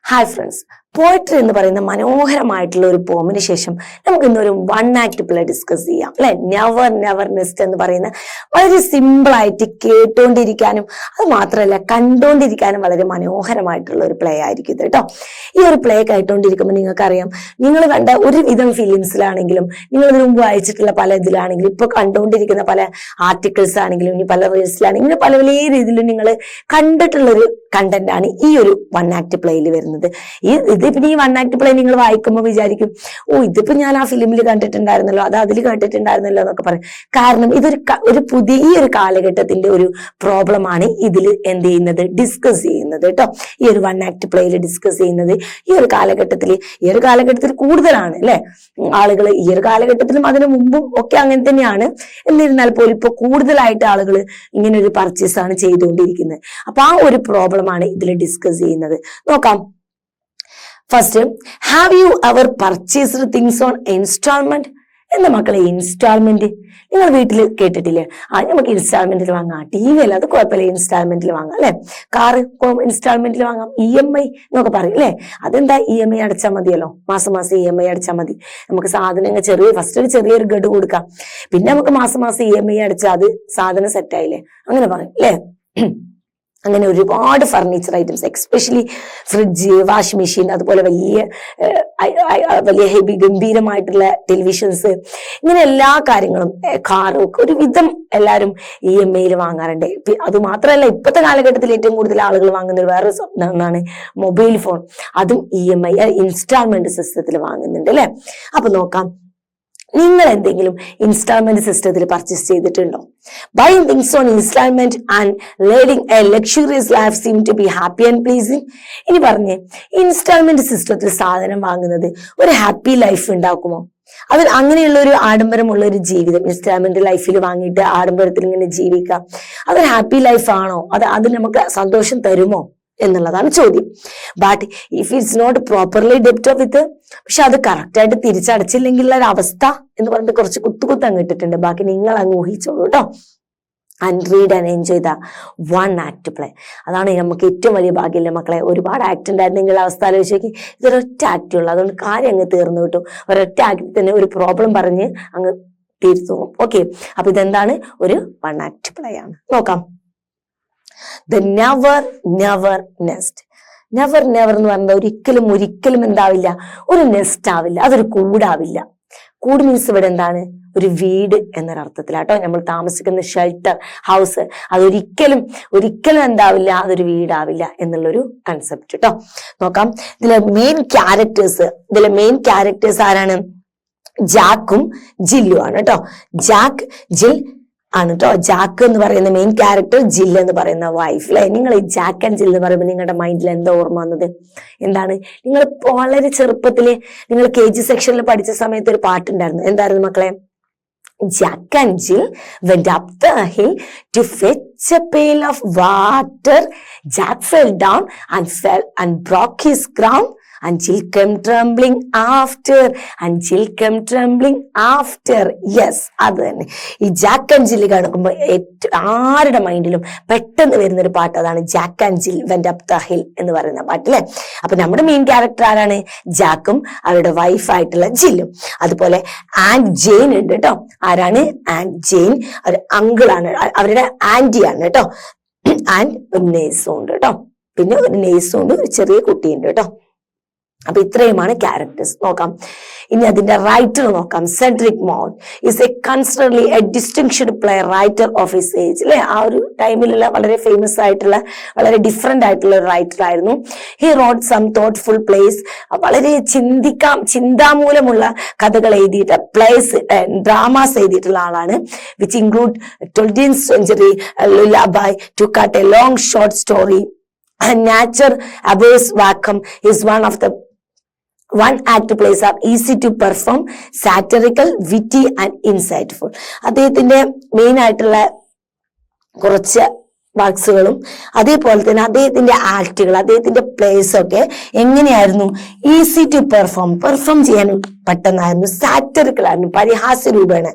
Hi friends, poetry എന്ന് പറയുന്ന മനോഹരമായിട്ടുള്ള ഒരു പോമിന് ശേഷം നമുക്ക് ഇന്നൊരു വൺ ആക്ട് പ്ലേ ഡിസ്കസ് ചെയ്യാം അല്ലെ. നെവർ നെവർ നെസ്റ്റ് എന്ന് പറയുന്ന വളരെ സിമ്പിൾ ആയിട്ട് കേട്ടോണ്ടിരിക്കാനും അത് മാത്രമല്ല കണ്ടോണ്ടിരിക്കാനും വളരെ മനോഹരമായിട്ടുള്ള ഒരു പ്ലേ ആയിരിക്കും ഇത് കേട്ടോ. ഈ ഒരു പ്ലേ കേട്ടോണ്ടിരിക്കുമ്പോൾ നിങ്ങൾക്കറിയാം, നിങ്ങൾ കണ്ട ഒരുവിധം ഫിലിംസിലാണെങ്കിലും നിങ്ങൾ ഇതിനു മുമ്പ് വായിച്ചിട്ടുള്ള പല ഇതിലാണെങ്കിലും ഇപ്പൊ കണ്ടുകൊണ്ടിരിക്കുന്ന പല ആർട്ടിക്കിൾസ് ആണെങ്കിലും ഇനി പല റീൽസിലാണെങ്കിലും പല പല രീതിയിലും നിങ്ങൾ കണ്ടിട്ടുള്ളൊരു കണ്ടന്റ് ആണ് ഈ ഒരു വൺ ആക്ട് പ്ലേയിൽ വരുന്നത്. ഇതിപ്പോ ഈ വൺ ആക്ട് പ്ലേ നിങ്ങൾ വായിക്കുമ്പോൾ വിചാരിക്കും, ഓ ഇതിപ്പോ ഞാൻ ആ ഫിലിമിൽ കണ്ടിട്ടുണ്ടായിരുന്നല്ലോ, അത് അതിൽ കണ്ടിട്ടുണ്ടായിരുന്നല്ലോ എന്നൊക്കെ പറയും. കാരണം ഒരു പുതിയ ഒരു കാലഘട്ടത്തിന്റെ ഒരു പ്രോബ്ലം ആണ് ഇതിൽ എന്ത് ചെയ്യുന്നത്, ഡിസ്കസ് ചെയ്യുന്നത് കേട്ടോ. ഈ ഒരു വൺ ആക്ട് പ്ലേയിൽ ഡിസ്കസ് ചെയ്യുന്നത് ഈ ഒരു കാലഘട്ടത്തിൽ കൂടുതലാണ് അല്ലെ ആളുകൾ. ഈ ഒരു കാലഘട്ടത്തിലും അതിനു മുമ്പും ഒക്കെ അങ്ങനെ തന്നെയാണ്. എന്നിരുന്നാൽ പോലും ഇപ്പൊ കൂടുതലായിട്ട് ആളുകൾ ഇങ്ങനെ ഒരു പർച്ചേസ് ആണ് ചെയ്തുകൊണ്ടിരിക്കുന്നത്. അപ്പൊ ആ ഒരു പ്രോബ്ലം ആണ് ഇതിൽ ഡിസ്കസ് ചെയ്യുന്നത്. നോക്കാം. First, have you ever purchased things on instalment? എന്താ മക്കളെ ഇൻസ്റ്റാൾമെന്റ്? നിങ്ങൾ വീട്ടിൽ കേട്ടിട്ടില്ലേ, നമുക്ക് ഇൻസ്റ്റാൾമെന്റിൽ വാങ്ങാം, TV അല്ല അത് കുഴപ്പമില്ല, ഇൻസ്റ്റാൾമെന്റിൽ വാങ്ങാം അല്ലെ. കാറ് ഇൻസ്റ്റാൾമെന്റിൽ വാങ്ങാം, EMI എന്നൊക്കെ പറയും അല്ലെ. അതെന്താ, EMI അടച്ചാൽ മതിയല്ലോ, മാസം EMI അടച്ചാൽ മതി. നമുക്ക് സാധനങ്ങൾ ഫസ്റ്റ് ഒരു ചെറിയൊരു ഗഡു കൊടുക്കാം, പിന്നെ നമുക്ക് മാസം EMI അടച്ചാൽ അത് സാധനം സെറ്റായില്ലേ, അങ്ങനെ പറയും അല്ലെ. അങ്ങനെ ഒരുപാട് furniture items, especially fridge, washing machine, അതുപോലെ വലിയ ഹെവി ഗംഭീരമായിട്ടുള്ള ടെലിവിഷൻസ്, ഇങ്ങനെ എല്ലാ കാര്യങ്ങളും, കാറും ഒക്കെ ഒരുവിധം എല്ലാവരും EMI വാങ്ങാറുണ്ട്. അത് മാത്രമല്ല, ഇപ്പോഴത്തെ കാലഘട്ടത്തിൽ ഏറ്റവും കൂടുതൽ ആളുകൾ വാങ്ങുന്ന വേറൊരു ഒന്നാണ് മൊബൈൽ ഫോൺ. അതും EMI ഇൻസ്റ്റാൾമെന്റ് സിസ്റ്റത്തിൽ വാങ്ങുന്നുണ്ട് അല്ലെ. അപ്പൊ നോക്കാം, നിങ്ങൾ എന്തെങ്കിലും ഇൻസ്റ്റാൾമെന്റ് സിസ്റ്റത്തിൽ പർച്ചേസ് ചെയ്തിട്ടുണ്ടോ? Buying things on instalment and leading a luxurious life seem to be happy and pleasing. ഇനി പറഞ്ഞേ, ഇൻസ്റ്റാൾമെന്റ് സിസ്റ്റത്തിൽ സാധനം വാങ്ങുന്നത് ഒരു ഹാപ്പി ലൈഫ് ഉണ്ടാക്കുമോ? അത് അങ്ങനെയുള്ള ഒരു ആഡംബരമുള്ള ഒരു ജീവിതം ഇൻസ്റ്റാൾമെന്റ് ലൈഫിൽ വാങ്ങിയിട്ട് ആഡംബരത്തിൽ ഇങ്ങനെ ജീവിക്കാം, അതൊരു ഹാപ്പി ലൈഫ് ആണോ? അത് നമുക്ക് സന്തോഷം തരുമോ എന്നുള്ളതാണ് ചോദ്യം. But if it's not properly dealt with, പക്ഷെ അത് കറക്റ്റ് ആയിട്ട് തിരിച്ചടച്ചില്ലെങ്കിലുള്ള ഒരു അവസ്ഥ എന്ന് പറഞ്ഞിട്ട് കുറച്ച് കുത്തുകുത്ത് അങ്ങ് ഇട്ടിട്ടുണ്ട്. ബാക്കി നിങ്ങൾ അങ്ങ് ഊഹിച്ചോളൂ കേട്ടോ. And read and enjoy the one act play. അതാണ് നമുക്ക് ഏറ്റവും വലിയ ഭാഗ്യമില്ല മക്കളെ. ഒരുപാട് ആക്ട് ഉണ്ടായിരുന്നെങ്കിൽ അവസ്ഥ ആലോചിച്ചേക്ക്, ഇതൊരൊറ്റ ആക്ട് ഉള്ളു, അതുകൊണ്ട് കാര്യം അങ്ങ് തീർന്നു കിട്ടും. ഒരൊറ്റ ആക്ടിൽ തന്നെ ഒരു പ്രോബ്ലം പറഞ്ഞ് അങ്ങ് തീർത്തോളും. ഓക്കെ, അപ്പൊ ഇതെന്താണ്, ഒരു വൺ ആക്ട് പ്ലേ ആണ്. നോക്കാം. The never never nest. Never never എന്ന് പറഞ്ഞാൽ ഒരിക്കലും എന്താവില്ല, ഒരു നെസ്റ്റ് ആവില്ല, അതൊരു കൂടാവില്ല. കൂട് മീൻസ് ഇവിടെ എന്താണ്, ഒരു വീട് എന്നൊരർത്ഥത്തിലാട്ടോ. നമ്മൾ താമസിക്കുന്ന ഷെൽട്ടർ, ഹൗസ്, അതൊരിക്കലും എന്താവില്ല, അതൊരു വീടാവില്ല എന്നുള്ളൊരു കൺസെപ്റ്റ് കേട്ടോ. നോക്കാം. ഇതിലെ മെയിൻ ക്യാരക്ടേഴ്സ് ആരാണ്? ജാക്കും ജില്ലും ആണ് കേട്ടോ. ജാക്ക്, ജിൽ ആണ് കേട്ടോ. ജാക്ക് എന്ന് പറയുന്ന മെയിൻ ക്യാരക്ടർ, ജിൽ എന്ന് പറയുന്ന വൈഫ് അല്ലെ. നിങ്ങൾ ഈ ജാക്ക് ആൻഡ് ജിൽ എന്ന് പറയുമ്പോൾ നിങ്ങളുടെ മൈൻഡിൽ എന്താ ഓർമ്മ വന്നത്? എന്താണ്? നിങ്ങൾ വളരെ ചെറുപ്പത്തില് നിങ്ങൾ KG സെക്ഷനിൽ പഠിച്ച സമയത്ത് ഒരു പാട്ടുണ്ടായിരുന്നു. എന്തായിരുന്നു മക്കളെ? Jack and Jill went up the hill to fetch a pail of water. Jack fell down and broke his crown. And Jill came trembling after. Yes, അത് തന്നെ. ഈ ജാക്ക് ആൻഡ് ജില്ല് കാണുമ്പോൾ ആരുടെ മൈൻഡിലും പെട്ടെന്ന് വരുന്നൊരു പാട്ട്, അതാണ് Jack and Jal went up the hill എന്ന് പറയുന്ന പാട്ട് അല്ലെ. അപ്പൊ നമ്മുടെ മെയിൻ ക്യാരക്ടർ ആരാണ്? ജാക്കും അവരുടെ വൈഫായിട്ടുള്ള ജില്ലും. അതുപോലെ ആൻഡ് ജെയിൻ ഉണ്ട് കേട്ടോ. ആരാണ് ആൻഡ് ജെയിൻ? ഒരു അങ്കിളാണ്, അവരുടെ ആന്റിയാണ് കേട്ടോ. ആൻഡ് ഒരു നേഴ്സും ഉണ്ട് കേട്ടോ. പിന്നെ ഒരു നേഴ്സും ഉണ്ട്, ഒരു ചെറിയ കുട്ടിയുണ്ട് കേട്ടോ. അപ്പൊ ഇത്രയുമാണ് ക്യാരക്ടേഴ്സ്. നോക്കാം. ഇനി അതിന്റെ റൈറ്റർ നോക്കാം. Cedric Mount is considerably a distinguished play writer of his age അല്ലെ. ആ ഒരു ടൈമിലുള്ള വളരെ ഫേമസ് ആയിട്ടുള്ള, വളരെ ഡിഫറെന്റ് ആയിട്ടുള്ള ഒരു റൈറ്റർ ആയിരുന്നു. He wrote some thoughtful plays, വളരെ ചിന്താമൂലമുള്ള കഥകൾ എഴുതിയിട്ട് പ്ലേസ്, ഡ്രാമാസ് എഴുതിയിട്ടുള്ള ആളാണ്. Which include 12th century lullaby, to cut a long short story. Nature Above Vacuum is one act plays are easy to perform, satirical, witty and insightful. അദ്ദേഹത്തിന്റെ main ആയിട്ടുള്ള കുറച്ച് വർക്സുകളും അതേപോലെ തന്നെ അദ്ദേഹത്തിന്റെ ആക്ടുകൾ, അദ്ദേഹത്തിന്റെ പ്ലേസ് ഒക്കെ എങ്ങനെയായിരുന്നു? ഈസി ടു പെർഫോം ചെയ്യാൻ പെട്ടെന്നായിരുന്നു, സാറ്ററിക്കൽ ആയിരുന്നു, പരിഹാസ്യ രൂപേണ,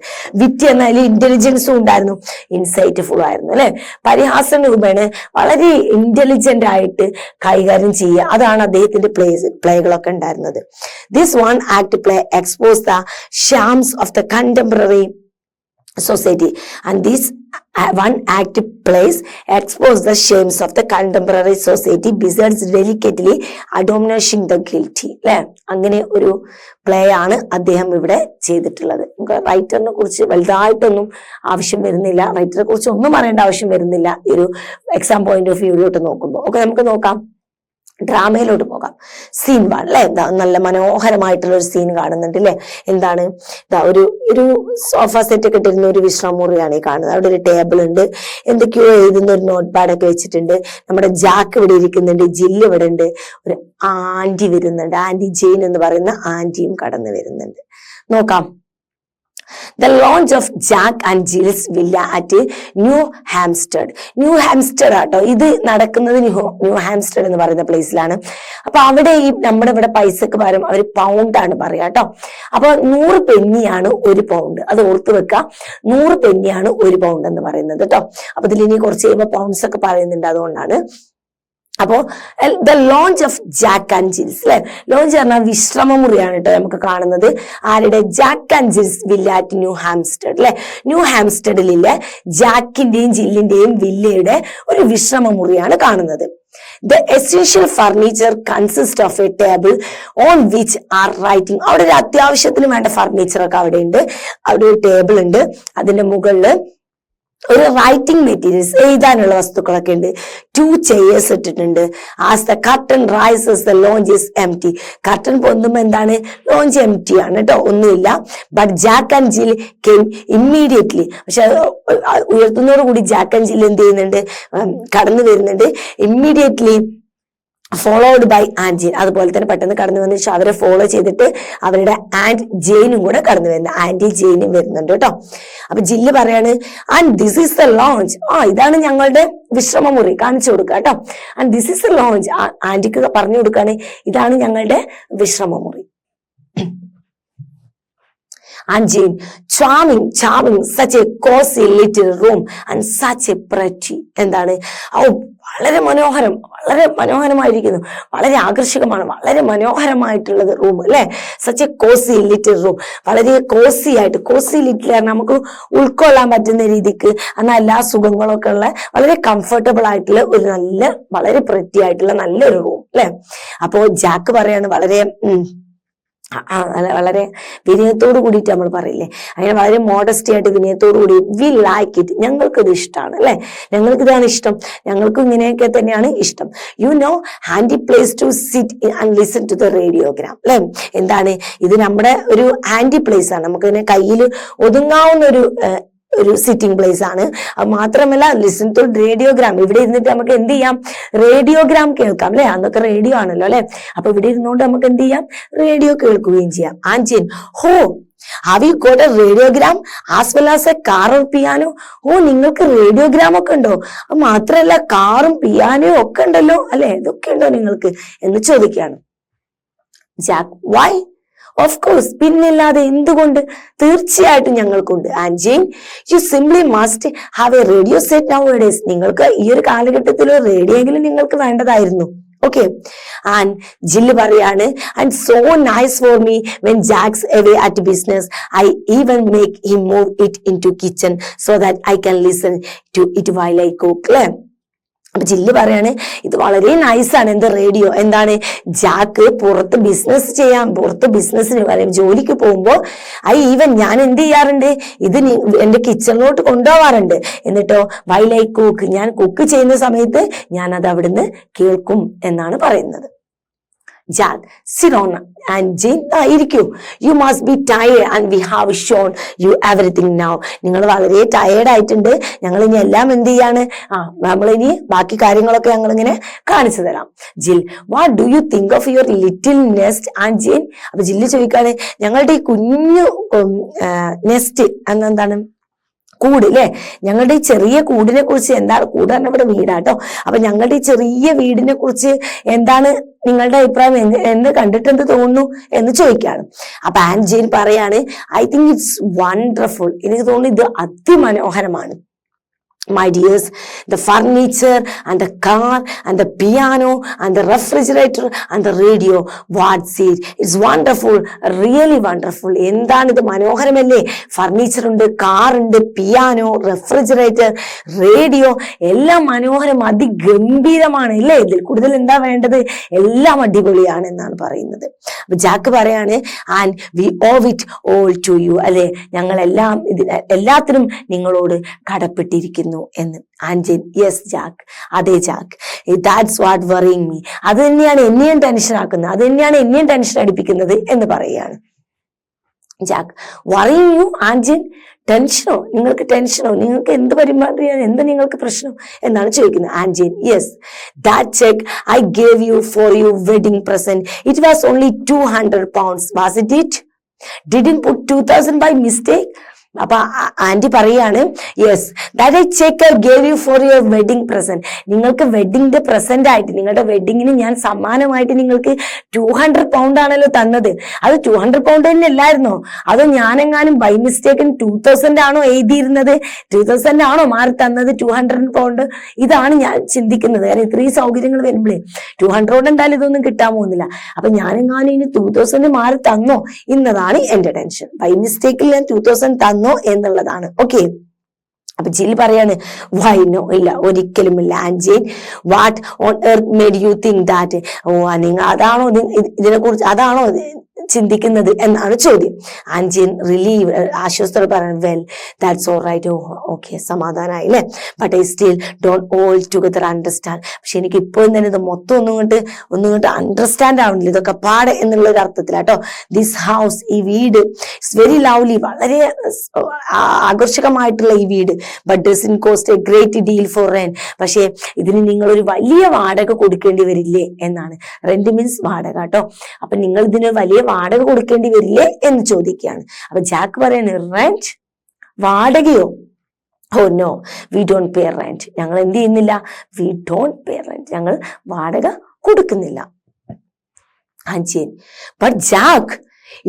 വിറ്റ് എന്നാൽ ഇന്റലിജൻസും ഉണ്ടായിരുന്നു, ഇൻസൈറ്റ്ഫുൾ ആയിരുന്നു അല്ലെ. പരിഹാസ രൂപേണ വളരെ ഇന്റലിജന്റ് ആയിട്ട് കൈകാര്യം ചെയ്യുക, അതാണ് അദ്ദേഹത്തിന്റെ പ്ലേകളൊക്കെ ഉണ്ടായിരുന്നത്. This one act play expose the Shams of the contemporary society, and this one act plays expose the shames of the contemporary society besides delicately admonishing the guilty. അല്ലെ, അങ്ങനെ ഒരു പ്ലേ ആണ് അദ്ദേഹം ഇവിടെ ചെയ്തിട്ടുള്ളത്. നമുക്ക് റൈറ്ററിനെ കുറിച്ച് വലുതായിട്ടൊന്നും ആവശ്യം വരുന്നില്ല, റൈറ്ററെ കുറിച്ച് ഒന്നും പറയേണ്ട ആവശ്യം വരുന്നില്ല ഈ ഒരു എക്സാം പോയിന്റ് ഓഫ് വ്യൂയിലോട്ട് നോക്കുമ്പോൾ. ഓക്കെ, നമുക്ക് നോക്കാം, ഡ്രാമയിലോട്ട് പോകാം. സീൻ 1 അല്ലെ, നല്ല മനോഹരമായിട്ടുള്ള ഒരു സീൻ കാണുന്നുണ്ട് അല്ലെ. എന്താണ്, ഒരു സോഫ സെറ്റ് ഒക്കെ ഇട്ടിരുന്ന ഒരു വിശ്രമമുറിയാണ് ഈ കാണുന്നത്. അവിടെ ഒരു ടേബിൾ ഉണ്ട്, എന്തൊക്കെയോ എഴുതുന്ന ഒരു നോട്ട് പാഡൊക്കെ വെച്ചിട്ടുണ്ട്. നമ്മുടെ ജാക്ക് ഇവിടെ ഇരിക്കുന്നുണ്ട്, ജില്ല് ഇവിടെ ഉണ്ട്, ഒരു ആന്റി വരുന്നുണ്ട്, ആന്റി ജെയിൻ എന്ന് പറയുന്ന ആന്റിയും കടന്നു വരുന്നുണ്ട്. നോക്കാം. The launch of Jack and Jill's villa at New Hampstead. New ഹാംസ്റ്റഡ് ആട്ടോ ഇത് നടക്കുന്നത്, ന്യൂ ഹാംസ്റ്റഡ് എന്ന് പറയുന്ന പ്ലേസിലാണ്. അപ്പൊ അവിടെ ഈ നമ്മുടെ ഇവിടെ പൈസക്ക് പകരം അവർ പൗണ്ട് ആണ് പറയാ കേട്ടോ. അപ്പൊ 100 പെന്നിയാണ് ഒരു പൗണ്ട്, അത് ഓർത്ത് വെക്കുക. 100 പെന്നിയാണ് ഒരു പൗണ്ട് എന്ന് പറയുന്നത് കേട്ടോ. അപ്പൊ ഇതിൽ ഇനി കുറച്ച് കഴിയുമ്പോൾ പൗണ്ട്സ് ഒക്കെ പറയുന്നുണ്ട്, അതുകൊണ്ടാണ്. അപ്പോ the launch of Jack and Jils അല്ലെ, ലോഞ്ച് പറഞ്ഞാൽ വിശ്രമമുറിയാണ് കേട്ടോ നമുക്ക് കാണുന്നത്. ആരുടെ? Jack and Jils villa at new ഹാംസ്റ്റഡ് അല്ലെ. ന്യൂ ഹാംസ്റ്റഡിലെ ജാക്കിന്റെയും ജില്ലിന്റെയും വില്ലയുടെ ഒരു വിശ്രമമുറിയാണ് കാണുന്നത്. The essential furniture consists of a table on which are writing. അവിടെ ഒരു അത്യാവശ്യത്തിന് വേണ്ട ഫർണിച്ചർ ഒക്കെ അവിടെ ഉണ്ട്. അവിടെ ഒരു ടേബിൾ ഉണ്ട്, അതിന്റെ മുകളില് ഒരു റൈറ്റിംഗ് മെറ്റീരിയൽസ്, എഴുതാനുള്ള വസ്തുക്കളൊക്കെ ഉണ്ട്. 2 ചെയേഴ്സ് ഇട്ടിട്ടുണ്ട്. As the curtain rises the lounge is empty. Curtain പൊന്തുമ്പോ എന്താണ്? ലോഞ്ച് എംപ്റ്റി ആണ് കേട്ടോ, ഒന്നുമില്ല. But Jack and Jill came immediately. പക്ഷെ ഉയർത്തുന്നതോടുകൂടി ജാക്ക് ആൻഡ് ജിൽ എന്ത് ചെയ്യുന്നുണ്ട്? കടന്നു വരുന്നുണ്ട്. Immediately followed by and Jane. അതുപോലെ തന്നെ പെട്ടെന്ന് കടന്നു വന്നു അവരെ ഫോളോ ചെയ്തിട്ട് അവരുടെ ആൻഡ് ജെയിനും കൂടെ കടന്നു വരുന്നത്, ആന്റി ജെയിനും വരുന്നുണ്ട് കേട്ടോ. അപ്പൊ ജില്ല് പറയാണ്, and this is the launch. ഇതാണ് ഞങ്ങളുടെ വിശ്രമമുറി, കാണിച്ചു കൊടുക്കുക കേട്ടോ. And this is the launch, ആന്റിക്ക് പറഞ്ഞു കൊടുക്കാണ്, ഇതാണ് ഞങ്ങളുടെ വിശ്രമമുറി. And Jane, charming, such a cozy little room and such a pretty. എന്താണ്? വളരെ മനോഹരമായിരിക്കുന്നു, വളരെ ആകർഷകമാണ്, വളരെ മനോഹരമായിട്ടുള്ളത് റൂം അല്ലെ. Such a cosy little room, വളരെ കോസി ആയിട്ട്, കോസി ലിറ്റിൽ നമുക്ക് ഉൾക്കൊള്ളാൻ പറ്റുന്ന രീതിക്ക് എന്നാൽ എല്ലാ സുഖങ്ങളൊക്കെ ഉള്ള വളരെ കംഫർട്ടബിൾ ആയിട്ടുള്ള ഒരു നല്ല, വളരെ പ്രിറ്റി ആയിട്ടുള്ള നല്ലൊരു റൂം അല്ലെ. അപ്പോ ജാക്ക് പറയാണ് വളരെ വിനയത്തോടു കൂടിയിട്ട് നമ്മൾ പറയില്ലേ, അങ്ങനെ വളരെ മോഡസ്റ്റി ആയിട്ട് വിനയത്തോടു കൂടി, വി ലൈക്ക് ഇറ്റ്, ഞങ്ങൾക്കിത് ഇഷ്ടമാണ് അല്ലെ, ഞങ്ങൾക്കിതാണ് ഇഷ്ടം, ഞങ്ങൾക്കും ഇങ്ങനെയൊക്കെ തന്നെയാണ് ഇഷ്ടം. You know, handy place to sit and listen to the radiogram അല്ലെ. എന്താണ് ഇത്? നമ്മുടെ ഒരു ഹാൻഡി പ്ലേസ് ആണ്, നമുക്ക് ഇതിനെ കയ്യിൽ ഒതുങ്ങാവുന്ന ഒരു സിറ്റിംഗ് പ്ലേസ് ആണ്. അത് മാത്രമല്ല, ലിസൺ ടു റേഡിയോഗ്രാം, ഇവിടെ ഇരുന്നിട്ട് നമുക്ക് എന്ത് ചെയ്യാം? റേഡിയോഗ്രാം കേൾക്കാം അല്ലെ, അന്നൊക്കെ റേഡിയോ ആണല്ലോ അല്ലെ. അപ്പൊ ഇവിടെ ഇരുന്നുകൊണ്ട് നമുക്ക് എന്ത് ചെയ്യാം? റേഡിയോ കേൾക്കുകയും ചെയ്യാം. Aunt jane, oh have you got a radiogram as well as a car or piano? നിങ്ങൾക്ക് റേഡിയോഗ്രാം ഒക്കെ ഉണ്ടോ? അത് മാത്രമല്ല കാറും പിയാനോയും ഒക്കെ ഉണ്ടല്ലോ അല്ലെ, ഇതൊക്കെ ഉണ്ടോ നിങ്ങൾക്ക് എന്ന് ചോദിക്കുകയാണ് ജാക്ക്. വൈ? ഓഫ് കോഴ്സ്, പിന്നില്ലാതെ, എന്തുകൊണ്ട്? തീർച്ചയായിട്ടും ഞങ്ങൾക്കുണ്ട്. And Jane, you simply must have a radio set nowadays. നിങ്ങൾക്ക് ഈ ഒരു കാലഘട്ടത്തിൽ റേഡിയോ എങ്കിലും നിങ്ങൾക്ക് വേണ്ടതായിരുന്നു. ഓക്കെ. ആൻഡ് ജില്ല് പറയാണ്, and so nice for me when Jack's away at business I even make him move it into kitchen so that I can listen to it while I cook അല്ലെ. അപ്പൊ Jill പറയാണ്, ഇത് വളരെ നൈസാണ്. എന്ത്? Radio. എന്താണ്? Jack പുറത്ത് ബിസിനസ്സിന് ജോലിക്ക് പോകുമ്പോ ഞാൻ എന്ത് ചെയ്യാറുണ്ട്? ഇത് എന്റെ കിച്ചണിലോട്ട് കൊണ്ടുപോവാറുണ്ട്. എന്നിട്ടോ വൈൽ ഐ കുക്ക്, ഞാൻ കുക്ക് ചെയ്യുന്ന സമയത്ത് ഞാൻ അത് അവിടുന്ന് കേൾക്കും എന്നാണ് പറയുന്നത്. Jack, sit down and Jane, ഇരിക്കൂ. You must be tired and we have shown you everything now. നിങ്ങൾ വളരെ ടയേർഡ് ആയിട്ടുണ്ട്, ഞങ്ങൾ ഇനി എല്ലാം എന്ത് ചെയ്യാണ്? നമ്മളിനി ബാക്കി കാര്യങ്ങളൊക്കെ ഞങ്ങൾ ഇങ്ങനെ കാണിച്ചു തരാം. Jill, what do you think of your little nest and Jane? അപ്പൊ ജില്ല് ചോദിക്കാണ്, ഞങ്ങളുടെ ഈ കുഞ്ഞു നെസ്റ്റ് എന്താണ്? കൂട് അല്ലെ, ഞങ്ങളുടെ ഈ ചെറിയ കൂടിനെ കുറിച്ച് എന്താണ്, കൂട് പറഞ്ഞ ഇവിടെ വീടാട്ടോ, അപ്പൊ ഞങ്ങളുടെ ഈ ചെറിയ വീടിനെ കുറിച്ച് എന്താണ് നിങ്ങളുടെ അഭിപ്രായം, എന്ന് കണ്ടിട്ട് എന്ത് തോന്നുന്നു എന്ന് ചോദിക്കുകയാണ്. അപ്പൊ ആൻഡ് ജെയിൻ പറയാണ്, ഐ തിങ്ക് ഇറ്റ്സ് വണ്ടർഫുൾ, എനിക്ക് തോന്നുന്നു ഇത് അതിമനോഹരമാണ്. My dears, the furniture and the car and the piano and the refrigerator and the radio, what's it? It's wonderful, really wonderful. എന്താണ് ഇത്, മനോഹരമല്ലേ? ഫർണിച്ചർ ഉണ്ട്, കാർ ഉണ്ട്, പിയാനോ, റെഫ്രിജറേറ്റർ, റേഡിയോ, എല്ലാം മനോഹരം, അതിഗംഭീരമാണ് അല്ലേ? ഇതിൽ കൂടുതൽ എന്താ വേണ്ടത്? എല്ലാം അടിപൊളിയാണ് എന്നാണ് പറയുന്നത്. അപ്പൊ ജാക്ക് പറയാണ്, and we owe it all to you, അല്ലെ, ഞങ്ങൾ എല്ലാം എല്ലാത്തിനും നിങ്ങളോട് കടപ്പെട്ടിരിക്കുന്നു എന്ന്. ആൻഡ് ജെയിൻ, യെസ് ജാക്ക്, അതെ Jack, that's what worrying me, അത് തന്നെയാണ് എന്നെയും ടെൻഷൻ ആക്കുന്നത്, അത് തന്നെയാണ് എന്നെയും ടെൻഷൻ അടിപ്പിക്കുന്നത് എന്ന് പറയുകയാണ്. Jack, worrying you? And Jane, ടെൻഷനോ? നിങ്ങൾക്ക് ടെൻഷനോ? നിങ്ങൾക്ക് എന്ത് പരിപാടിയാണ്, എന്ത് നിങ്ങൾക്ക് പ്രശ്നം എന്നാണ് ചോദിക്കുന്നത്. And Jane, yes, that cheque I gave you for your wedding present, it was only 200 pounds, was it it? Didn't put 2000 by mistake? അപ്പൊ ആന്റി പറയാണ്, yes, that I cheque I gave you for your wedding present, നിങ്ങൾക്ക് വെഡിങ്ങിന്റെ present ആയിട്ട്, നിങ്ങളുടെ വെഡിങ്ങിന് ഞാൻ സമ്മാനമായിട്ട് നിങ്ങൾക്ക് 200 pound ആണല്ലോ തന്നത്. അത് 200 pound തന്നെ അല്ലായിരുന്നോ? അത് ഞാനെങ്ങാനും ബൈ മിസ്റ്റേക്കിന് 2000 ആണോ എഴുതിയിരുന്നത്? 2000 ആണോ മാറി തന്നത്? 200 pound? ഇതാണ് ഞാൻ ചിന്തിക്കുന്നത്. കാരണം ഇത്രയും സൗകര്യങ്ങൾ വരുമ്പോഴേ 200 എന്തായാലും ഇതൊന്നും കിട്ടാൻ പോകുന്നില്ല. അപ്പൊ ഞാനെങ്ങാനും ഇനി 2000 മാറി തന്നോ എന്നതാണ് എന്റെ ടെൻഷൻ. ബൈ മിസ്റ്റേക്കിൽ ഞാൻ 2000 തന്നോ എന്നുള്ളതാണ്. ഓക്കെ, അപ്പൊ ജിൽ പറയാണ്, വൈ നോ, ഇല്ല, ഒരിക്കലും ഇല്ല. And Jane, what on earth made you think that, നിങ്ങൾ അതാണോ ഇതിനെ കുറിച്ച് അതാണോ ചിന്തിക്കുന്നത് എന്നാണ് ചോദ്യം. ആൻഡ് ജെയിൻ റിലീവ്, ആശ്വസ്തോടെ പറയണം, well that's all right, okay, സമാധാനമായി അല്ലേ, but I still don't altogether understand, പക്ഷെ എനിക്ക് ഇപ്പോഴും തന്നെ ഇത് മൊത്തം ഒന്നും ഇങ്ങോട്ട് അണ്ടർസ്റ്റാൻഡ് ആവുന്നില്ല, ഇതൊക്കെ പാട് എന്നുള്ള ഒരു അർത്ഥത്തിലാട്ടോ. ദിസ് ഹൗസ്, ഈ വീട്, ഇറ്റ്സ് വെരി ലവ്ലി, വളരെ ആകർഷകമായിട്ടുള്ള ഈ വീട്, but doesn't cost A great deal for rent, പക്ഷെ ഇതിന് നിങ്ങൾ ഒരു വലിയ വാടക കൊടുക്കേണ്ടി വരില്ലേ എന്നാണ്. റെന്റ് മീൻസ് വാടക കേട്ടോ. അപ്പൊ നിങ്ങൾ ഇതിന് വലിയ വാടക കൊടുക്കേണ്ടി വരില്ലേ എന്ന് ചോദിക്കുകയാണ്. അപ്പൊ ജാക്ക് പറയാണ്, റെന്റ്, വാടകയോ? Oh no, we don't pay rent, ഞങ്ങൾ എന്ത് ചെയ്യുന്നില്ല? വി ഡോണ്ട് പേ റെന്റ്, ഞങ്ങൾ വാടക കൊടുക്കുന്നില്ല. And Jane, but Jack,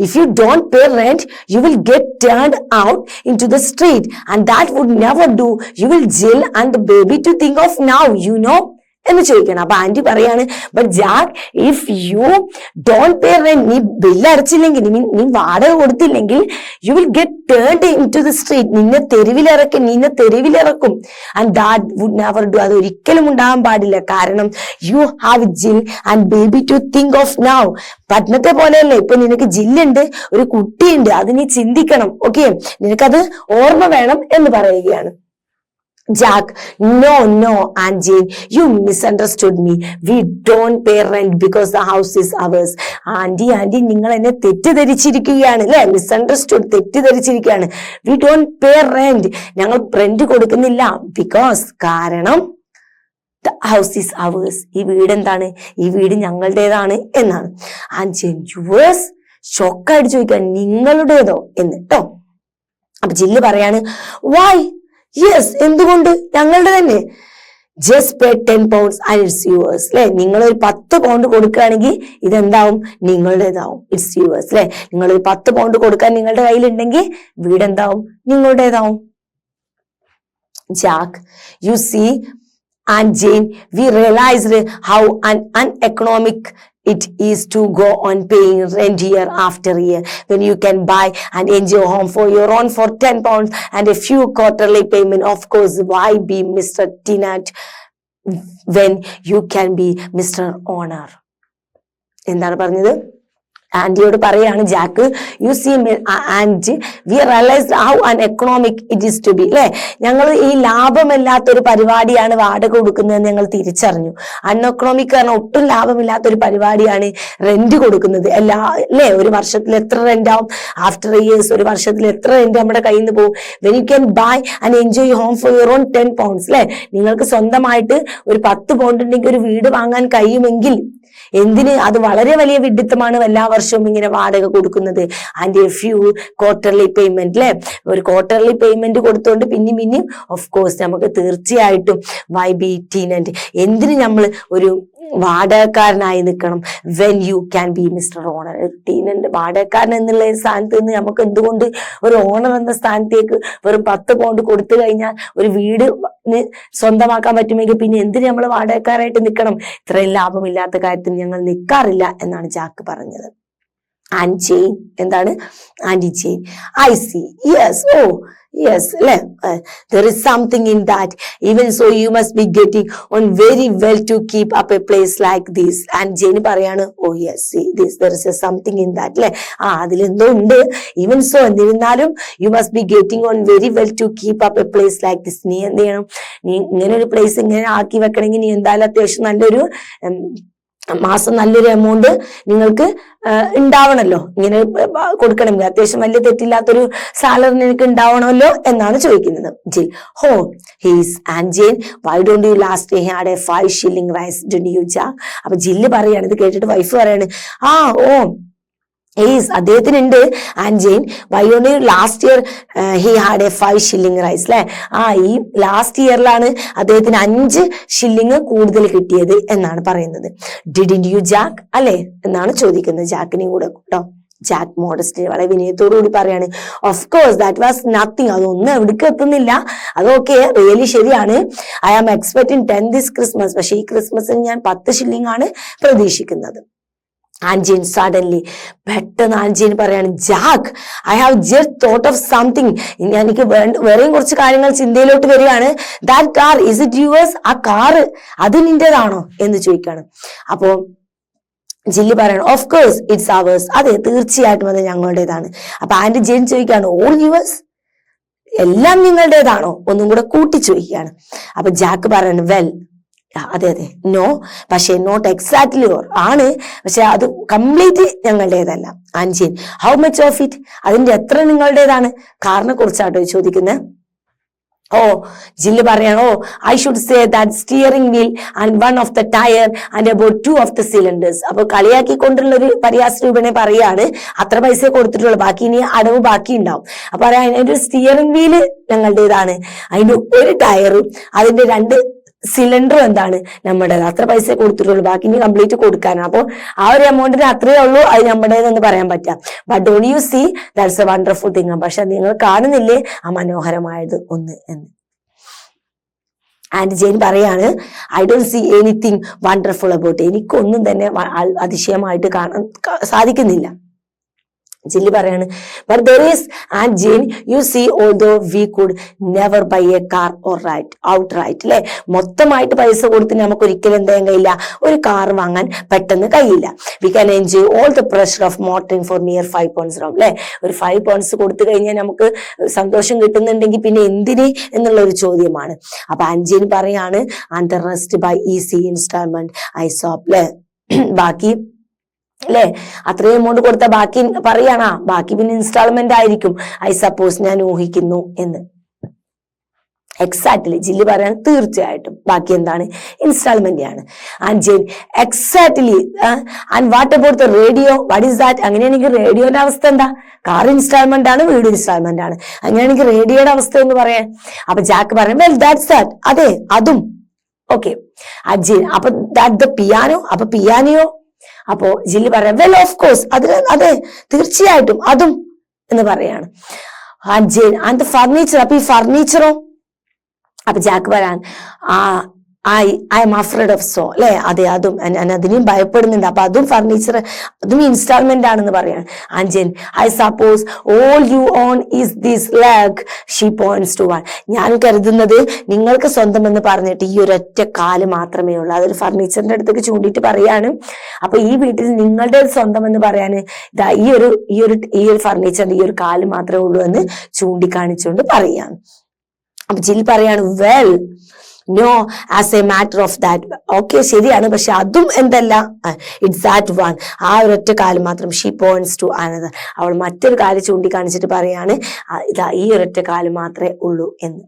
if you don't pay rent, you will get turned out into the street, and that would never do. You will jail and the baby to think of now, you know, എന്ന് ചോദിക്കണം. അപ്പൊ anti പറയാണ്, but Jack, if you don't pay rent, നീ bill അടച്ചില്ലെങ്കിൽ, നീ വാടക കൊടുത്തില്ലെങ്കിൽ, you will get turned in to the street, നിന്നെ തെരുവിലിറക്കും. And that would never do, അത് ഒരിക്കലും ഉണ്ടാകാൻ പാടില്ല. കാരണം you have Jill and baby to think of now, പട്ടണത്തെ പോലെയല്ലേ, ഇപ്പൊ നിനക്ക് ജില്ലുണ്ട്, ഒരു കുട്ടിയുണ്ട്, അത് നീ ചിന്തിക്കണം. ഓക്കെ, നിനക്കത് ഓർമ്മ വേണം എന്ന് പറയുകയാണ്. Jack, no, Aunt Jane, you misunderstood me. We don't pay rent because the house is ours. Auntie, നിങ്ങൾ എന്നെ തെറ്റിദ്ധരിച്ചിരിക്കുകയാണ് അല്ലെ, മിസ്അണ്ടർസ്റ്റുഡ്, തെറ്റിദ്ധരിച്ചിരിക്കുകയാണ്. We don't pay rent, ഞങ്ങൾ റെന്റ് കൊടുക്കുന്നില്ല, because, കാരണം the house is ours, ഈ വീട് എന്താണ്? ഈ വീട് ഞങ്ങളുടേതാണ് എന്നാണ്. Aunt Jane, yours? ഷോക്കായിട്ട് ചോദിക്കാൻ, നിങ്ങളുടേതോ എന്ന് കേട്ടോ. അപ്പൊ ജില്ല് പറയാണ്, why? യെസ്, എന്തുകൊണ്ട്? ഞങ്ങളുടെ തന്നെ. Just pay 10 pounds and it's yours, അല്ലെ, നിങ്ങളൊരു 10 pound കൊടുക്കുകയാണെങ്കിൽ ഇതെന്താവും? നിങ്ങളുടേതാവും. ഇറ്റ്സ് യുവേഴ്സ്, അല്ലെ, നിങ്ങളൊരു 10 pound കൊടുക്കാൻ നിങ്ങളുടെ കയ്യിലുണ്ടെങ്കിൽ വീടെന്താവും? നിങ്ങളുടേതാവും. Jack, you see and Jane, we realised how uneconomic it is to go on paying rent year after year when you can buy and enjoy home for your own for 10 pounds and a few quarterly payment. Of course, why be Mr. Tenant when you can be Mr. Owner? എന്താണ് പറഞ്ഞത്? ആന്റിയോട് പറയാണ് Jack, you see and we realised how uneconomic it is to be, അല്ലെ, ഞങ്ങൾ ഈ ലാഭമില്ലാത്തൊരു പരിപാടിയാണ് വാടക കൊടുക്കുന്നതെന്ന് ഞങ്ങൾ തിരിച്ചറിഞ്ഞു. അൺഎക്കണോമിക് കാരണം ഒട്ടും ലാഭമില്ലാത്തൊരു പരിപാടിയാണ് റെന്റ് കൊടുക്കുന്നത്. അല്ലെ, ഒരു വർഷത്തിൽ എത്ര റെന്റ് ആവും? ആഫ്റ്റർ ഇയേഴ്സ് ഒരു വർഷത്തിൽ എത്ര റെന്റ് നമ്മുടെ കയ്യിൽ നിന്ന് പോകും? When you can buy and enjoy home for your own 10 pounds, അല്ലെ, നിങ്ങൾക്ക് സ്വന്തമായിട്ട് ഒരു 10 pound ഉണ്ടെങ്കിൽ ഒരു വീട് വാങ്ങാൻ കഴിയുമെങ്കിൽ എന്തിന്? അത് വളരെ വലിയ വിഡ്ഢിത്തമാണ് എല്ലാ വർഷവും ഇങ്ങനെ വാടക കൊടുക്കുന്നത്. And A few quarterly payment, അല്ലെ? ഒരു ക്വാർട്ടർലി പേയ്മെന്റ് കൊടുത്തോണ്ട് പിന്നെയും ഓഫ് കോഴ്സ് നമുക്ക് തീർച്ചയായിട്ടും വൈ ബി ടീനന്റ്, എന്തിന് നമ്മൾ ഒരു വാടകക്കാരനായി നിൽക്കണം? When you can be mister owner. Tenant വാടകക്കാരൻ എന്നുള്ള സ്ഥാനത്ത് നിന്ന് നമുക്ക് എന്തുകൊണ്ട് ഒരു ഓണർ എന്ന സ്ഥാനത്തേക്ക് വെറും 10 പൗണ്ട് കൊടുത്തു കഴിഞ്ഞാൽ ഒരു വീട് സ്വന്തമാക്കാൻ പറ്റുമെങ്കിൽ പിന്നെ എന്തിന് നമ്മൾ വാടകക്കാരായിട്ട് നിൽക്കണം? ഇത്രയും ലാഭമില്ലാത്ത കാര്യത്തിൽ ഞങ്ങൾ നിൽക്കാറില്ല എന്നാണ് ജാക്ക് പറഞ്ഞത്. ആൻഡ് ജെയിൻ എന്താണ്? Aunty Jane, I see, yes, oh yes, there is something in that. Even so, you must be getting on very well to keep up a place like this. And Jane പറയാണ്, oh yes, see this, there is something in that, അല്ലെ? അതിലെന്തോ ഉണ്ട്. Even so, എന്നിരുന്നാലും you must be getting on very well to keep up a place like this. നീ എന്ത് ചെയ്യണം? നീ ഇങ്ങനെ ഒരു പ്ലേസ് ഇങ്ങനെ ആക്കി വെക്കണമെങ്കിൽ നീ എന്തായാലും അത്യാവശ്യം നല്ലൊരു മാസം നല്ലൊരു എമൗണ്ട് നിങ്ങൾക്ക് ഉണ്ടാവണമല്ലോ. ഇങ്ങനെ കൊടുക്കണമെങ്കിൽ അത്യാവശ്യം വലിയ തെറ്റില്ലാത്തൊരു സാലറി നിനക്ക് ഉണ്ടാവണമല്ലോ എന്നാണ് ചോദിക്കുന്നത്. Jill, oh he's and Jane, why don't you last had a 5 shilling rise did you ജാ? അപ്പൊ ജില്ല് പറയാണ്, ഇത് കേട്ടിട്ട് വൈഫ് പറയാണ്, അദ്ദേഹത്തിനുണ്ട്. And Jane, why only last year he had a 5 shilling rise, അല്ലെ? ഈ ലാസ്റ്റ് ഇയറിലാണ് അദ്ദേഹത്തിന് 5 shilling കൂടുതൽ കിട്ടിയത് എന്നാണ് പറയുന്നത്. ഡിഡിന്റ് യു ജാക്ക്, അല്ലെ എന്നാണ് ചോദിക്കുന്നത് ജാക്കിനെയും കൂടെ കേട്ടോ. ജാക്ക് മോഡസ്റ്റ് വളരെ വിനയത്തോടു കൂടി പറയാണ്, of course that was nothing, അതൊന്നും എവിടേക്ക് എത്തുന്നില്ല, അതൊക്കെ റിയലി ശരിയാണ്. I am expecting 10 this Christmas, പക്ഷെ ഈ ക്രിസ്മസിന് ഞാൻ 10 shilling ആണ് പ്രതീക്ഷിക്കുന്നത്. ആൻജീൻ സഡൻലി, പെട്ടെന്ന് ആൻജീൻ പറയാണ്, Jack I have just thought of something, എനിക്ക് വേറെയും കുറച്ച് കാര്യങ്ങൾ ചിന്തയിലോട്ട് വരികയാണ്. That car, is it yours? ആ കാറ് അത് നിന്റേതാണോ എന്ന് ചോദിക്കാണ്. അപ്പോ ജില്ലി പറയണം, ഓഫ് കോഴ്സ് ഇറ്റ്സ് അവേഴ്സ്, അതെ തീർച്ചയായിട്ടും അത് ഞങ്ങളുടേതാണ്. അപ്പൊ ആന്റി ജെയിൻ ചോദിക്കാണ്, ഓൾ യുവേഴ്സ്, എല്ലാം നിങ്ങളുടേതാണോ? ഒന്നും കൂടെ കൂട്ടി ചോദിക്കുകയാണ്. അപ്പൊ ജാക്ക് പറയണം, വെൽ, അതെ അതെ, നോ, പക്ഷെ നോട്ട് എക്സാക്ട്ലി ഓർ, ആണ്, പക്ഷെ അത് കംപ്ലീറ്റ് ഞങ്ങളുടേതല്ല. Aunt jane, how much of it, അതിന്റെ എത്ര നിങ്ങളുടേതാണ്? കാറിനെ കുറിച്ചാട്ടോ ചോദിക്കുന്നത്. ജില്ല് പറയണോ, I should say that steering wheel and 1 of the tyre and about 2 of the cylinders. അപ്പൊ കളിയാക്കിക്കൊണ്ടുള്ള ഒരു പരിഹാസ രൂപനെ പറയാണ്, അത്ര പൈസ കൊടുത്തിട്ടുള്ളൂ, ബാക്കി ഇനി അടവ് ബാക്കി ഉണ്ടാവും. അപ്പൊ പറയാം, അതിന്റെ സ്റ്റിയറിംഗ് വീല് ഞങ്ങളുടേതാണ്, അതിന്റെ ഒരു ടയറും അതിന്റെ 2 സിലിണ്ടറും എന്താണ് നമ്മുടേത്, അത്ര പൈസ കൊടുത്തിട്ടുള്ളൂ, ബാക്കി ഇനി കംപ്ലീറ്റ് കൊടുക്കാനാണ്. അപ്പോൾ ആ ഒരു എമൗണ്ടിന് അത്രയേ ഉള്ളൂ അത് നമ്മുടേതെന്ന് പറയാൻ പറ്റാം. But don't you see that's a wonderful thing, പക്ഷെ നിങ്ങൾ കാണുന്നില്ലേ ആ മനോഹരമായത് ഒന്ന് എന്ന്. ആൻഡ് ജെയിൻ പറയാണ്, I don't see anything wonderful about, എനിക്കൊന്നും തന്നെ അതിശയമായിട്ട് കാണാൻ സാധിക്കുന്നില്ല. ജില്ലി പറയാണ്, but there is, and Jane, you see, although we could never buy a car or outright, അല്ലെ? മൊത്തമായിട്ട് പൈസ കൊടുത്ത് നമുക്ക് ഒരിക്കലും എന്ത് ചെയ്യാൻ കഴിയില്ല, ഒരു കാർ വാങ്ങാൻ പെട്ടെന്ന് കഴിയില്ല. We can enjoy all the pressure of motoring for mere 5 pounds round, അല്ലെ? ഒരു 5 pounds കൊടുത്തു കഴിഞ്ഞാൽ നമുക്ക് സന്തോഷം കിട്ടുന്നുണ്ടെങ്കിൽ പിന്നെ എന്തിന് എന്നുള്ള ഒരു ചോദ്യമാണ്. അപ്പൊ ആൻജീൻ പറയാണ്, and the rest by easy installment I saw, അല്ലെ? ബാക്കി അല്ലെ, അത്രയും എമൗണ്ട് കൊടുത്ത ബാക്കി പറയാണാ, ബാക്കി പിന്നെ ഇൻസ്റ്റാൾമെന്റ് ആയിരിക്കും, ഐ സപ്പോസ്, ഞാൻ ഊഹിക്കുന്നു എന്ന്. എക്സാക്ട്ലി ജില്ലി പറയാണ്, തീർച്ചയായിട്ടും ബാക്കി എന്താണ്, ഇൻസ്റ്റാൾമെന്റ് ആണ്. And Jane, exactly, and what about the radio, what is that? അങ്ങനെയാണെങ്കിൽ റേഡിയോയുടെ അവസ്ഥ എന്താ? കാർ ഇൻസ്റ്റാൾമെന്റ് ആണ്, വീട് ഇൻസ്റ്റാൾമെന്റ് ആണ്, അങ്ങനെയാണെങ്കിൽ റേഡിയോയുടെ അവസ്ഥ എന്ന് പറയാൻ. അപ്പൊ ജാക്ക് പറയും, വെൽ ദാറ്റ്സ് ദാറ്റ്, അതെ അതും. ഓക്കെ, അജീൻ, അപ്പൊ ദാറ്റ് ദ പിയാനോ, അപ്പൊ പിയാനോ? അപ്പോ ജില്ലി പറയാം, വെൽ ഓഫ് കോഴ്സ്, അതെ തീർച്ചയായിട്ടും അതും എന്ന് പറയാണ്. ആൻഡ് ഫർണിച്ചർ, അപ്പൊ ഈ ഫർണിച്ചറോ? അപ്പൊ ജാക്ക് പറയാൻ, I M afraid of so, അല്ലെ? അതെ അതും, ഞാൻ അതിനെയും ഭയപ്പെടുന്നുണ്ട്, അപ്പൊ അതും ഫർണിച്ചർ, അതും ഇൻസ്റ്റാൾമെന്റ് ആണെന്ന് പറയാണ്. Aunt jane, I suppose all you own is this leg, she points to one, ഞാൻ കരുതുന്നത് നിങ്ങൾക്ക് സ്വന്തം എന്ന് പറഞ്ഞിട്ട് ഈ ഒരൊറ്റ കാല് മാത്രമേ ഉള്ളൂ, അതൊരു ഫർണിച്ചറിന്റെ അടുത്തേക്ക് ചൂണ്ടിയിട്ട് പറയാണ്. അപ്പൊ ഈ വീട്ടിൽ നിങ്ങളുടെ സ്വന്തം എന്ന് പറയാന് ഇതാ ഈ ഒരു ഫർണിച്ചറിന്റെ ഈ ഒരു കാല് മാത്രമേ ഉള്ളൂ എന്ന് ചൂണ്ടിക്കാണിച്ചുകൊണ്ട് പറയാണ്. അപ്പൊ ജിൽ പറയാണ്, well no, as a matter of that, okay ശരിയാണ്, പക്ഷെ അതും എന്തല്ല, ഇറ്റ്സ് ദാറ്റ് വൺ, ആ ഒരൊറ്റ കാലം മാത്രം. ഷീ പോയിന്റ്സ് ടു അനദർ, അവൾ മറ്റൊരു കാര്യം ചൂണ്ടിക്കാണിച്ചിട്ട് പറയാണ്, ഇതാ ഈ ഒരൊറ്റ കാലം മാത്രമേ ഉള്ളൂ എന്ന്.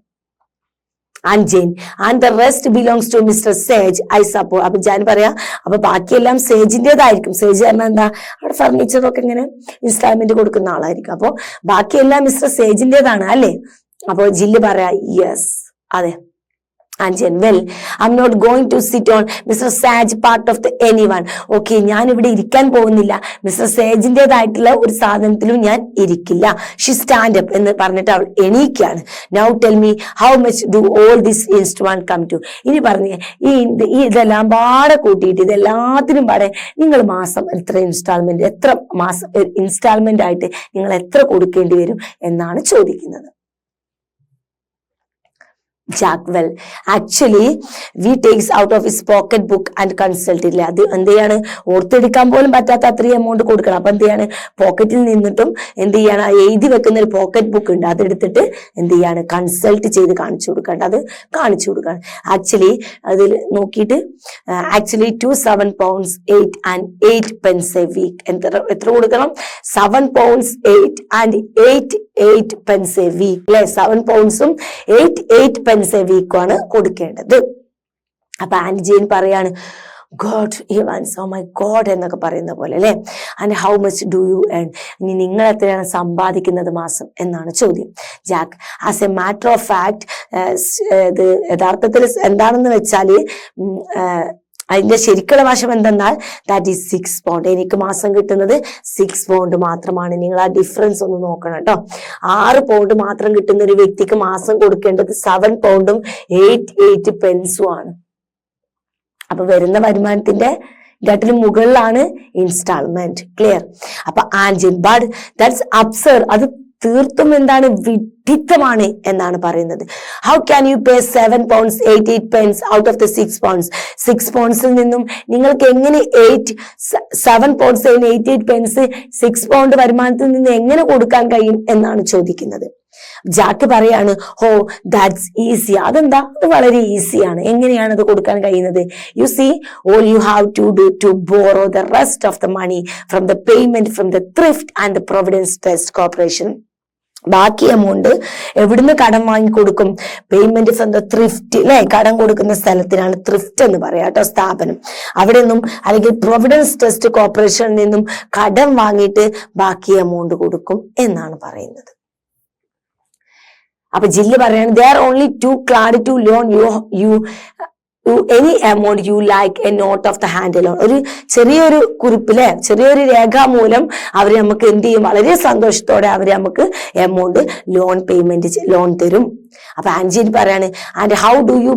And Jane and the rest belongs to mister Sage I suppose. അപ്പൊ ഞാൻ പറയാ അപ്പൊ ബാക്കിയെല്ലാം സേജിന്റേതായിരിക്കും. സേജ് പറഞ്ഞാൽ എന്താ, അവിടെ ഫർണിച്ചറൊക്കെ ഇങ്ങനെ ഇൻസ്റ്റാൾമെന്റ് കൊടുക്കുന്ന ആളായിരിക്കും. അപ്പൊ ബാക്കിയെല്ലാം മിസ്റ്റർ സേജിന്റേതാണ് അല്ലേ? അപ്പൊ ജില്ല് പറയാ യെസ്, അതെ. And Jen, well, I'm not going to sit on Mr. Sage part of the anyone. Okay, ഞാൻ ഇവിടെ ഇരിക്കാൻ പോകുന്നില്ല, മിസ്റ്റർ സേജിന്റേതായിട്ടുള്ള ഒരു സാധനത്തിലും ഞാൻ ഇരിക്കില്ല. ഷി സ്റ്റാൻഡ് അപ്പ് എന്ന് പറഞ്ഞിട്ട് അവൾ എണീക്കാണ്. Now tell me how much do all this instrument come to? ഇനി പറഞ്ഞേ ഈ ഇതെല്ലാം പാടെ കൂട്ടിയിട്ട് ഇതെല്ലാത്തിനും പാടെ നിങ്ങൾ മാസം എത്ര ഇൻസ്റ്റാൾമെന്റ് ആയിട്ട് നിങ്ങൾ എത്ര കൊടുക്കേണ്ടി വരും എന്നാണ് ചോദിക്കുന്നത്. Jack, well, actually, we takes out of his pocket book and consult ഇല്ല. അത് എന്ത് ചെയ്യാണ്, ഓർത്തെടുക്കാൻ പോലും പറ്റാത്ത അത്രയും എമൗണ്ട് കൊടുക്കണം. അപ്പൊ എന്ത് ചെയ്യാണ്, പോക്കറ്റിൽ നിന്നിട്ടും എന്ത് ചെയ്യാണ്, എഴുതി വെക്കുന്ന ഒരു പോക്കറ്റ് ബുക്ക് ഉണ്ട്, അതെടുത്തിട്ട് എന്ത് ചെയ്യാണ്, കൺസൾട്ട് ചെയ്ത് കാണിച്ചു കൊടുക്കേണ്ട, അത് കാണിച്ചു കൊടുക്കണം. ആക്ച്വലി അതിൽ നോക്കിയിട്ട് actually 27 pounds 8 and 8 pence a week. എത്ര കൊടുക്കണം, 7 pounds 8 and 8 pence a week അല്ലെ? 7 pounds 8 pence a week ആണ് കൊടുക്കേണ്ടത്. അപ്പൊ ആൻഡ് ജെയിൻ പറയാണ് good heavens, oh my God എന്നൊക്കെ പറയുന്ന പോലെ അല്ലെ. And how much do you earn, ഇനി നിങ്ങൾ എത്രയാണ് സമ്പാദിക്കുന്നത് മാസം എന്നാണ് ചോദ്യം. Jack, as a matter of fact, ഇത് യഥാർത്ഥത്തിൽ എന്താണെന്ന് വെച്ചാല് അതിന്റെ ശരിക്കുള്ള വശം എന്തെന്നാൽ ദാറ്റ് ഈസ് 6 pound. എനിക്ക് മാസം കിട്ടുന്നത് 6 pound മാത്രമാണ്. നിങ്ങൾ ആ ഡിഫറൻസ് ഒന്ന് നോക്കണം കേട്ടോ. 6 pound മാത്രം കിട്ടുന്ന ഒരു വ്യക്തിക്ക് മാസം കൊടുക്കേണ്ടത് 7 pound 8 pence ആണ്. അപ്പൊ വരുന്ന വരുമാനത്തിന്റെ ഘട്ടത്തിന് മുകളിലാണ് ഇൻസ്റ്റാൾമെന്റ്. ക്ലിയർ? അപ്പൊ ആൻജിൻ ബട്ട് ദാറ്റ്സ് അബ്സർഡ്, അത് തീർത്തും എന്താണ്, വിഡിത്തമാണ് എന്നാണ് പറയുന്നത്. How can you pay 7 pounds 8 pence out of the 6 pounds? 6 pounds നിന്നും നിങ്ങൾക്ക് എങ്ങനെ 7 pounds 8 pence 6 pound വരുമാനത്തിൽ നിന്ന് എങ്ങനെ കൊടുക്കാൻ കഴിയും എന്നാണ് ചോദിക്കുന്നത്. ജാക്ക് പറയാണ് ഹോ ദാറ്റ്സ് ഈസി. അതെന്താ, അത് വളരെ ഈസിയാണ്. എങ്ങനെയാണ് അത് കൊടുക്കാൻ കഴിയുന്നത്? You see, all you have to do to borrow the rest of the money from the payment from the Thrift and the Providence Trust Corporation. ബാക്കി എമൗണ്ട് എവിടുന്ന് കടം വാങ്ങിക്കൊടുക്കും? പേയ്മെന്റ് ഫ്രം ദ ത്രിഫ്റ്റ് അല്ലെ, കടം കൊടുക്കുന്ന സ്ഥലത്തിനാണ് ത്രിഫ്റ്റ് എന്ന് പറയാം കേട്ടോ, സ്ഥാപനം. അവിടെ നിന്നും അല്ലെങ്കിൽ പ്രൊവിഡൻസ് ട്രസ്റ്റ് കോർപ്പറേഷനിൽ നിന്നും കടം വാങ്ങിയിട്ട് ബാക്കി എമൗണ്ട് കൊടുക്കും എന്നാണ് പറയുന്നത്. അപ്പൊ ജില്ല് പറയാണ് they are only too glad to loan you any amount you like a note of the hand loan. ഒരു ചെറിയൊരു കുറിപ്പിലെ ചെറിയൊരു രേഖാമൂലം അവര് നമുക്ക് എന്ത് ചെയ്യും, വളരെ സന്തോഷത്തോടെ അവര് നമുക്ക് എമൗണ്ട് ലോൺ തരും. അപ്പൊ ആൻജിൻ പറയാണ് and how do you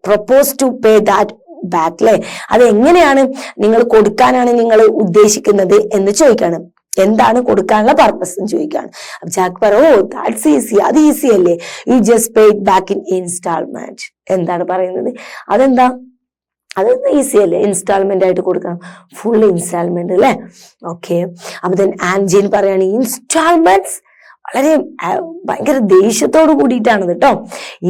propose to pay that back അല്ലെ, അത് എങ്ങനെയാണ് നിങ്ങൾ കൊടുക്കാനാണ് നിങ്ങൾ ഉദ്ദേശിക്കുന്നത് എന്ന് ചോദിക്കാണ്. എന്താണ് കൊടുക്കാനുള്ള പർപ്പസ് എന്ന് ചോദിക്കാണ്. ജാക്ക് പറ ഓ ദാറ്റ്സ് ഈസി, അത് ഈസി അല്ലേ, you just pay it back in instalment. എന്താണ് പറയുന്നത്, അതെന്താ, അതൊന്നും ഈസി അല്ലേ, ഇൻസ്റ്റാൾമെന്റ് ആയിട്ട് കൊടുക്കണം, ഫുൾ ഇൻസ്റ്റാൾമെന്റ് അല്ലെ. ഓക്കെ, അപ്പൊ then ആൻജിൻ പറയാണ് ഇൻസ്റ്റാൾമെന്റ്സ് വളരെ ഭയങ്കര ദേഷ്യത്തോട് കൂടിയിട്ടാണ് കേട്ടോ.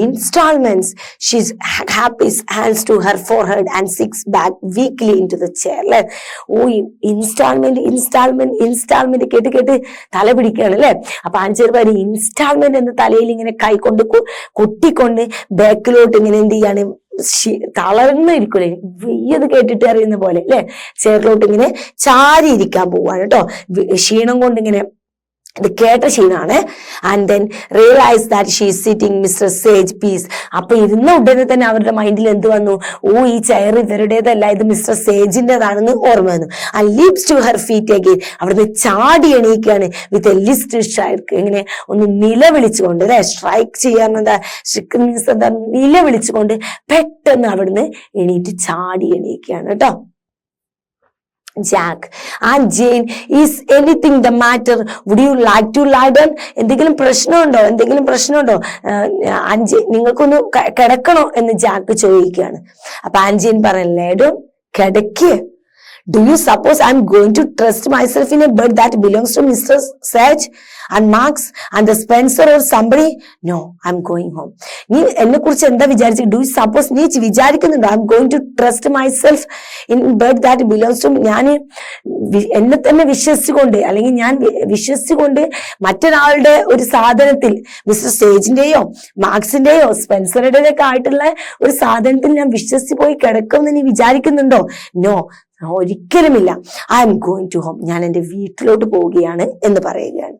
Instalments she's claps hands to her forehead and sinks back weakly in to the chair അല്ലെ. ഓ ഇൻസ്റ്റാൾമെന്റ് കേട്ട് തല പിടിക്കുകയാണ് അല്ലെ. അപ്പൊ ആൻസർ പറയും ഇൻസ്റ്റാൾമെന്റ് എന്ന തലയിൽ ഇങ്ങനെ കൈകൊണ്ട് കൊട്ടിക്കൊണ്ട് ബാക്കിലോട്ട് ഇങ്ങനെ എന്ത് ചെയ്യാണ്, തളർന്നിരിക്കൂലേ, വെയ്യത് കേട്ടിട്ട് അറിയുന്ന പോലെ അല്ലെ, ചെയറിലോട്ട് ഇങ്ങനെ ചാരി ഇരിക്കാൻ പോവാണ് കേട്ടോ, ക്ഷീണം കൊണ്ട് ഇങ്ങനെ. ഇത് കേട്ട ക്ഷീണാണ്. And then realise that she is sitting mister sage piece. അപ്പൊ ഇരുന്ന ഉടനെ തന്നെ അവരുടെ മൈൻഡിൽ എന്ത് വന്നു, ഓ ഈ ചെയർ ഇവരുടേതല്ല, ഇത് മിസ്റ്റർ സേജിന്റേതാണെന്ന് ഓർമ്മ വന്നു. And leaps to her feet again, അവിടുന്ന് ചാടി എണീക്കുകയാണ് വിത്ത് എ ലിസ്റ്റ് സ്ട്രൈക്ക്, ഇങ്ങനെ ഒന്ന് നിലവിളിച്ചുകൊണ്ട് അല്ലെ, സ്ട്രൈക്ക് ചെയ്യാൻ എന്താ, സ്ട്രിക്ക് മീൻസ് എന്താ, നിലവിളിച്ചുകൊണ്ട് പെട്ടെന്ന് അവിടുന്ന് എണീറ്റ് ചാടി എണീക്കുകയാണ് കേട്ടോ. Jack and Jane, is anything the matter? Would you like to lie down? എന്തെങ്കിലും പ്രശ്നമുണ്ടോ? നിങ്ങൾക്കൊന്ന് കിടക്കണോ എന്ന് ജാക്ക് ചോദിക്കുകയാണ്. അപ്പൊ ആൻജീൻ പറയല്ലേ, കിടക്ക്, Do you suppose I'm going to trust myself in a bed that belongs to Mr. Sage and Max and the Spencer or somebody? No, I'm going home. നീ എന്നെ കുറിച്ച് എന്താ വിചാരിച്ചു? ഡു യു സപ്പോസ് നീ വിചാരിക്കുന്നുണ്ടോ I M going to trust myself in bed that belongs to ഞാൻ എന്നെ തന്നെ വിശ്വസിച്ചുകൊണ്ട് അല്ലെങ്കിൽ ഞാൻ വിശ്വസിച്ചുകൊണ്ട് മറ്റൊരാളുടെ ഒരു സാധനത്തിൽ മിസ്റ്റർ സേജിന്റെയോ മാർക്സിന്റെയോ സ്പെൻസറുടെയോ ഒക്കെ ആയിട്ടുള്ള ഒരു സാധനത്തിൽ ഞാൻ വിശ്വസിച്ച് പോയി കിടക്കുമെന്ന് നീ വിചാരിക്കുന്നുണ്ടോ? നോ, ഒരിക്കലുമില്ല. I M going to home. ഞാൻ എന്റെ വീട്ടിലോട്ട് പോവുകയാണ് എന്ന് പറയുകയാണ്.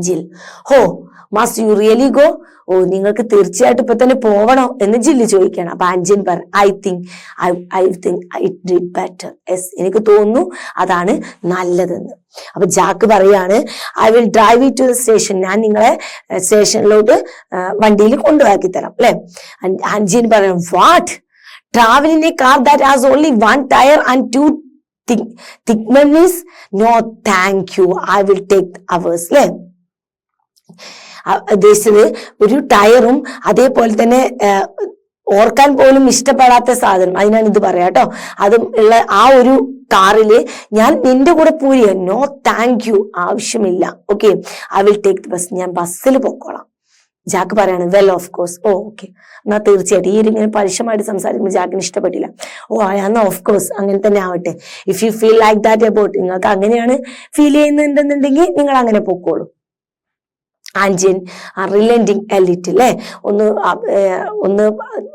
Jill, oh must you really go? Oh, നിങ്ങൾക്ക് തീർച്ചയായിട്ടും ഇപ്പൊ തന്നെ പോവണോ എന്ന് ജില്ല് ചോദിക്കുകയാണ്. അപ്പൊ ആൻജിൻ പറഞ്ഞു, I think it did better. Yes, എനിക്ക് തോന്നുന്നു അതാണ് നല്ലതെന്ന്. അപ്പൊ ജാക്ക് പറയാണ്, I will drive to the station. ഞാൻ നിങ്ങളെ സ്റ്റേഷനിലോട്ട് വണ്ടിയിൽ കൊണ്ടുപോക്കി തരാം അല്ലെ. ആൻജിൻ പറയും, what? Travel in a car that has only one tire and two thickness? No, thank you. I will take ours. അല്ലേ? ഉദ്ദേശിച്ചത് ഒരു ടയറും അതേപോലെ തന്നെ ഓർക്കാൻ പോലും ഇഷ്ടപ്പെടാത്ത സാധനം, അതിനാണ് ഇത് പറയാ കേട്ടോ. അതും ഉള്ള ആ ഒരു കാറില് ഞാൻ നിന്റെ കൂടെ പോരുക. നോ താങ്ക് യു, ആവശ്യമില്ല. Okay, I will take the bus. ഞാൻ ബസ്സിൽ പൊക്കോളാം. ജാക്ക് പറയാണ്, well of course. Oh okay, എന്നാ തീർച്ചയായിട്ടും. ഈ ഇങ്ങനെ പരുഷമായിട്ട് സംസാരിക്കുമ്പോൾ ജാക്കിന് ഇഷ്ടപ്പെട്ടില്ല. ഓ എന്നാ ഓഫ് കോഴ്സ് അങ്ങനെ തന്നെ ആവട്ടെ. If you feel like that about, നിങ്ങൾക്ക് അങ്ങനെയാണ് ഫീൽ ചെയ്യുന്നുണ്ടെന്നുണ്ടെങ്കിൽ നിങ്ങൾ അങ്ങനെ പൊക്കോളൂ. ആൻജിൻ റിലന്റിങ് എ ലിറ്റിൽ അല്ലെ, ഒന്ന്